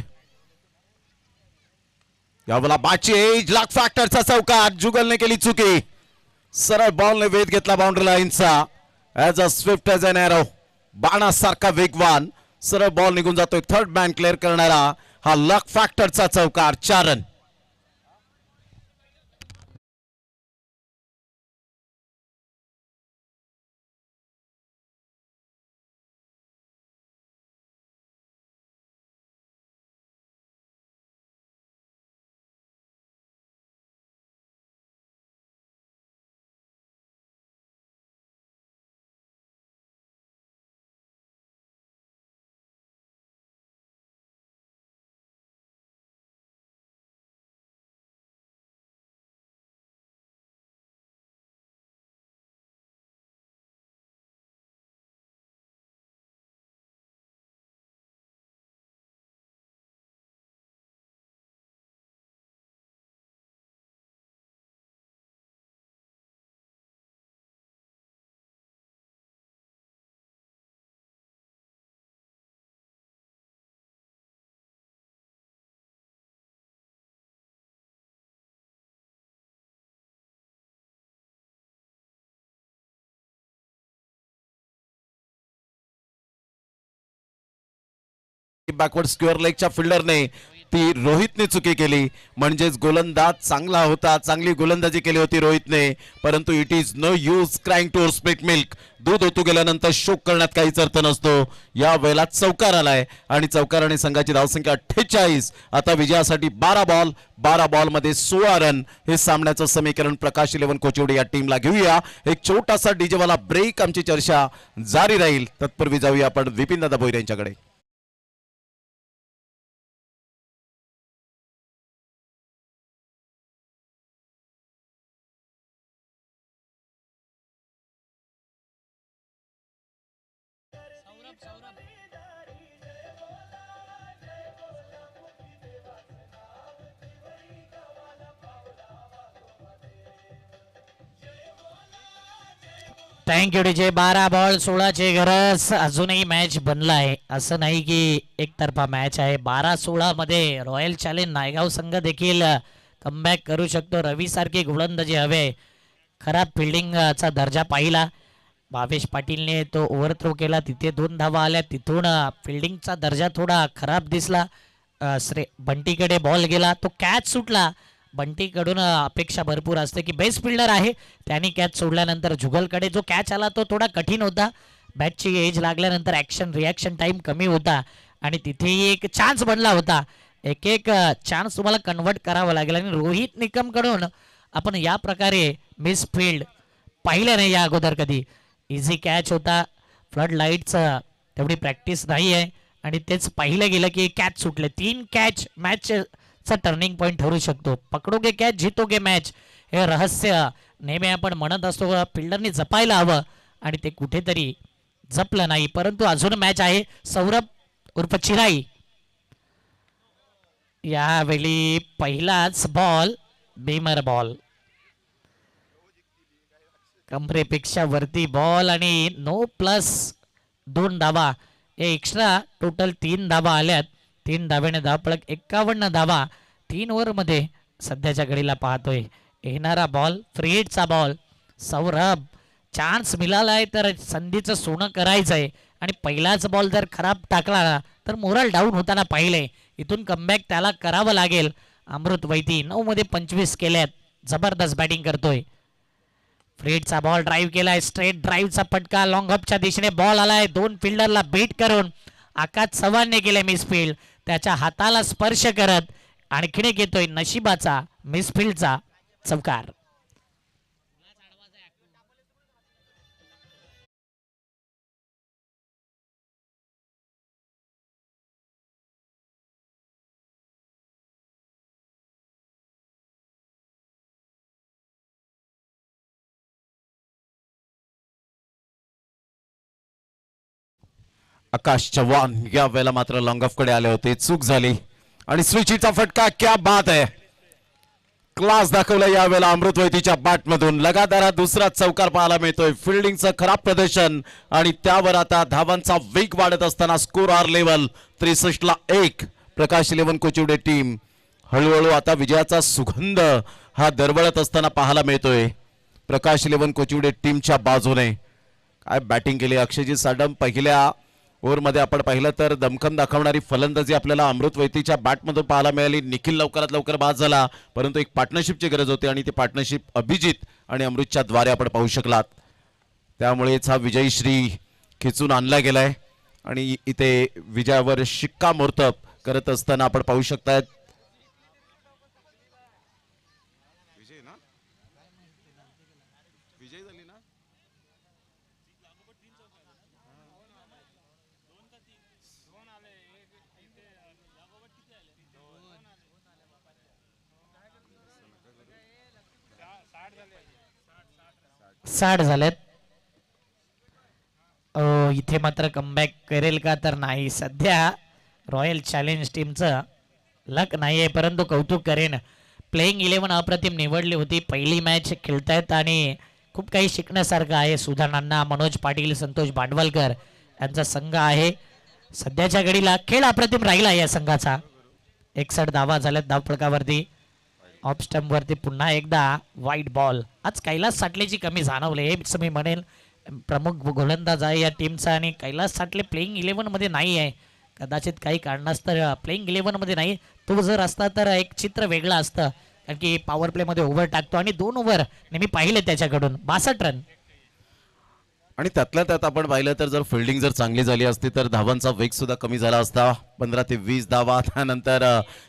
यावेळेला बाची एज लॉक फॅक्टरचा चौकार. जुगलने केली चुकी. सरळ बॉलने वेध घेतला बाउंड्री लाईनचा. As a swift as an arrow, बाणासारखा वेगवान सरळ बॉल निघून जातोय. थर्ड मॅन क्लिअर करणारा हा लक फॅक्टरचा चौकार. 4 रन. बॅकवर्ड स्क्वेअर लेगच्या फिल्डरने ती रोहितने चुकी केली. म्हणजेच गोलंदाज चांगला होता, चांगली गोलंदाजी केली होती रोहितने, परंतु it is no use crying to split milk. दूध ओतू गेल्यानंतर शोक करण्यात काहीच अर्थ नसतो. या वेळेला चौकार आलाय आणि चौकाराने संघाची धावसंख्या 48. आता विजयासाठी 12 बॉल मध्ये 16 रन हे सामन्याचं समीकरण. प्रकाश 11 कोचिवडे या टीमला घेऊया एक छोटासा डीजेवाला ब्रेक. आमची चर्चा जारी राहील. तत्पूर्वी जाऊया आपण विपिन दादा भोईर यांच्याकडे. Thank you DJ. 12 बॉल 16 गरज. अजूनही मॅच बनला आहे, असं नाही की एकतर्फा मॅच आहे. 12-16 मध्ये रॉयल चॅलेंज नायगाव संघ देखील कमबॅक करू शकतो. रवी सारखी गोलंदाजी हवे. खराब फिल्डिंगचा दर्जा पाहिला. भावेश पाटीलने तो ओव्हरथ्रो केला, तिथे 2 धावा आल्या. तिथून फिल्डिंगचा दर्जा थोडा खराब दिसला. बंटीकडे बॉल गेला, तो कॅच सुटला. बंटीकडून अपेक्षा भरपूर असते की बेस्ट फिल्डर आहे, त्याने कॅच सोडल्यानंतर जुगलकडे जो कॅच आला तो थोडा कठीण होता. बॅटची एज लागल्यानंतर रिॲक्शन टाईम कमी होता आणि तिथेही एक चान्स बनला होता. एक एक चान्स तुम्हाला कन्वर्ट करावा लागेल आणि रोहित निकमकडून आपण या प्रकारे मिस फील्ड पाहिलं नाही या अगोदर कधी. इझी कॅच होता. फ्लड लाईटचं तेवढी प्रॅक्टिस नाही आहे आणि तेच पाहिलं गेलं की कॅच सुटले. 3 कॅच मॅचचा टर्निंग पॉईंट ठरू शकतो. पकडोगे कॅच जितोगे मॅच, हे रहस्य नेहमी आपण म्हणत असतो. फिल्डरनी जपायला हवं आणि ते कुठेतरी जपलं नाही. परंतु अजून मॅच आहे. सौरभ उर्फ चिराई, यावेळी पहिलाच बॉल बेमर बॉल, कमरेपेक्षा वरती बॉल आणि नो प्लस 2 धावा. एक्स्ट्रा टोटल 3 धावा आल्यात. 3 धाव्याने धावपळक 51 धावा 3 ओव्हरमध्ये सध्याच्या घडीला पाहतोय. येणारा बॉल फ्रीडचा बॉल. सौरभ, चान्स मिळालाय तर संधीचं सोनं करायचं आहे आणि पहिलाच बॉल जर खराब टाकला ना तर मोरल डाऊन होताना पाहिले. इथून कमबॅक त्याला करावं लागेल. अमृत वैती 9 मध्ये 25 केल्यात. जबरदस्त बॅटिंग करतोय. फ्रीडचा बॉल ड्राईव्ह केलाय. स्ट्रेट ड्राईव्हचा फटका लॉंग ऑफच्या दिशेने बॉल आलाय. 2 फिल्डरला बीट करून आकाश चव्हाणने केले मिसफील्ड. त्याच्या हाताला स्पर्श करत आणखीन एक येतोय नशिबाचा मिसफील्डचा चौकार. आकाश चव्हाण या वेळेला मात्र लॉंग ऑफ कडे आले होते, चूक झाली आणि स्विचीचा फटका. क्या बात आहे, क्लास दाखवला या वेळेला अमृतवैतीच्या बॅट मधून. लगातार दुसरा चौकार पाहायला मिळतोय. फिल्डिंगचं खराब प्रदर्शन आणि त्यावर आता धावांचा वेग वाढत असताना स्कोर आर लेवल 63-1. प्रकाश 11 कोचिवडे टीम हळूहळू आता विजयाचा सुगंध हा दरवळत असताना पाहायला मिळतोय. प्रकाश 11 कोचिवडे टीमच्या बाजूने काय बॅटिंग केली अक्षयजीत साडम. पहिल्या ओव्हरमध्ये आपण पाहिलं तर दमखम दाखवणारी फलंदाजी आपल्याला अमृतवैतीच्या बॅटमधून पाहायला मिळाली. निखिल लवकरात लवकर बाद झाला, परंतु एक पार्टनरशिपची गरज होती आणि ती पार्टनरशिप अभिजित आणि अमृतच्या द्वारे आपण पाहू शकलात. त्यामुळेच हा विजयश्री खेचून आणला गेलाय आणि इथे विजयावर शिक्कामोर्तब करत असताना आपण पाहू शकतायत. साठ झालेत. इथे मात्र कमबॅक करेल का तर नाही. सध्या रॉयल चॅलेंज टीमचं लक नाही आहे, परंतु कौतुक करेन. प्लेइंग 11 अप्रतिम निवडली होती. पहिली मॅच खेळतायत आणि खूप काही शिकण्यासारखं आहे. सुधारणांना मनोज पाटील, संतोष भांडवलकर यांचा संघ आहे. सध्याच्या घडीला खेळ अप्रतिम राहिला या संघाचा. 61 धावा झाल्यात धावफलकावरती. ऑफ स्टंप वरती पुन्हा एकदा वाईट बॉल. आज कैलास साटलेची कमी जाणवले हेच मी म्हणेल. प्रमुख गोलंदाज आहे या टीमचा आणि कैलास साटले प्लेइंग 11 मध्ये नाही आहे. कदाचित काही कारणास्तव प्लेइंग 11 मध्ये नाही. तो जर असता तर एक चित्र वेगळं असतं, कारण की पॉवर प्ले मध्ये ओव्हर टाकतो आणि 2 ओव्हर नेहमी पाहिले त्याच्याकडून 62 रन. आणि त्यातल्या त्यात आपण पाहिलं तर जर फिल्डिंग जर चांगली झाली असती तर धावांचा वेग सुद्धा कमी झाला असता. 15 ते 20 धावा. त्यानंतर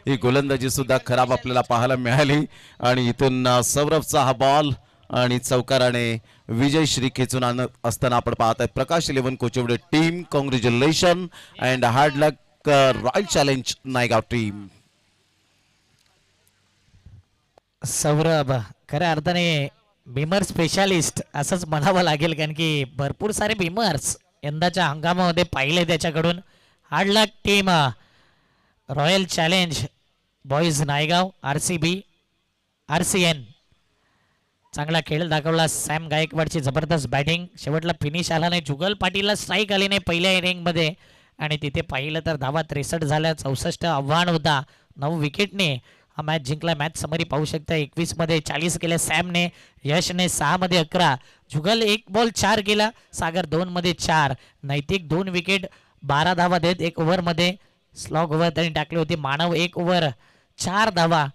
ही गोलंदाजी सुद्धा खराब आपल्याला पाहायला मिळाली आणि इथून सौरभचा हा बॉल आणि चौकाराने विजयश्री खेचून आणत असताना आपण पाहत आहे. Prakash 11 Kochivade team congratulation and hard luck royal challenge Naigaon team. Saurabh खऱ्या अर्थाने बिमर स्पेशालिस्ट असंच म्हणावं लागेल, कारण की भरपूर सारे बिमर्स यंदाच्या हंगामामध्ये पाहिले त्याच्याकडून. Hard luck team royal challenge boys Naigaon RCB RCN चांगला खेळ दाखवला सॅम गायकवाडची जबरदस्त बॅटिंग. शेवटला फिनिश आला नाही. जुगल पाटीलला स्ट्राईक आली नाही पहिल्या इनिंगमध्ये आणि तिथे पाहिलं तर धावा 63 झाल्या. 64 आव्हान होता. 9 विकेटने हा मॅच जिंकला. मॅच समरी पाहू शकता. 21 मध्ये 40 केल्या सॅमने, यशने 6 मध्ये 11, जुगल 1 बॉल 4 केला, सागर 2 मध्ये 4, नैतिक 2 विकेट 12 धावा देत 1 ओव्हरमध्ये स्लॉग ओव्हर त्यांनी टाकली होती. मानव 1 ओव्हर 4 धावा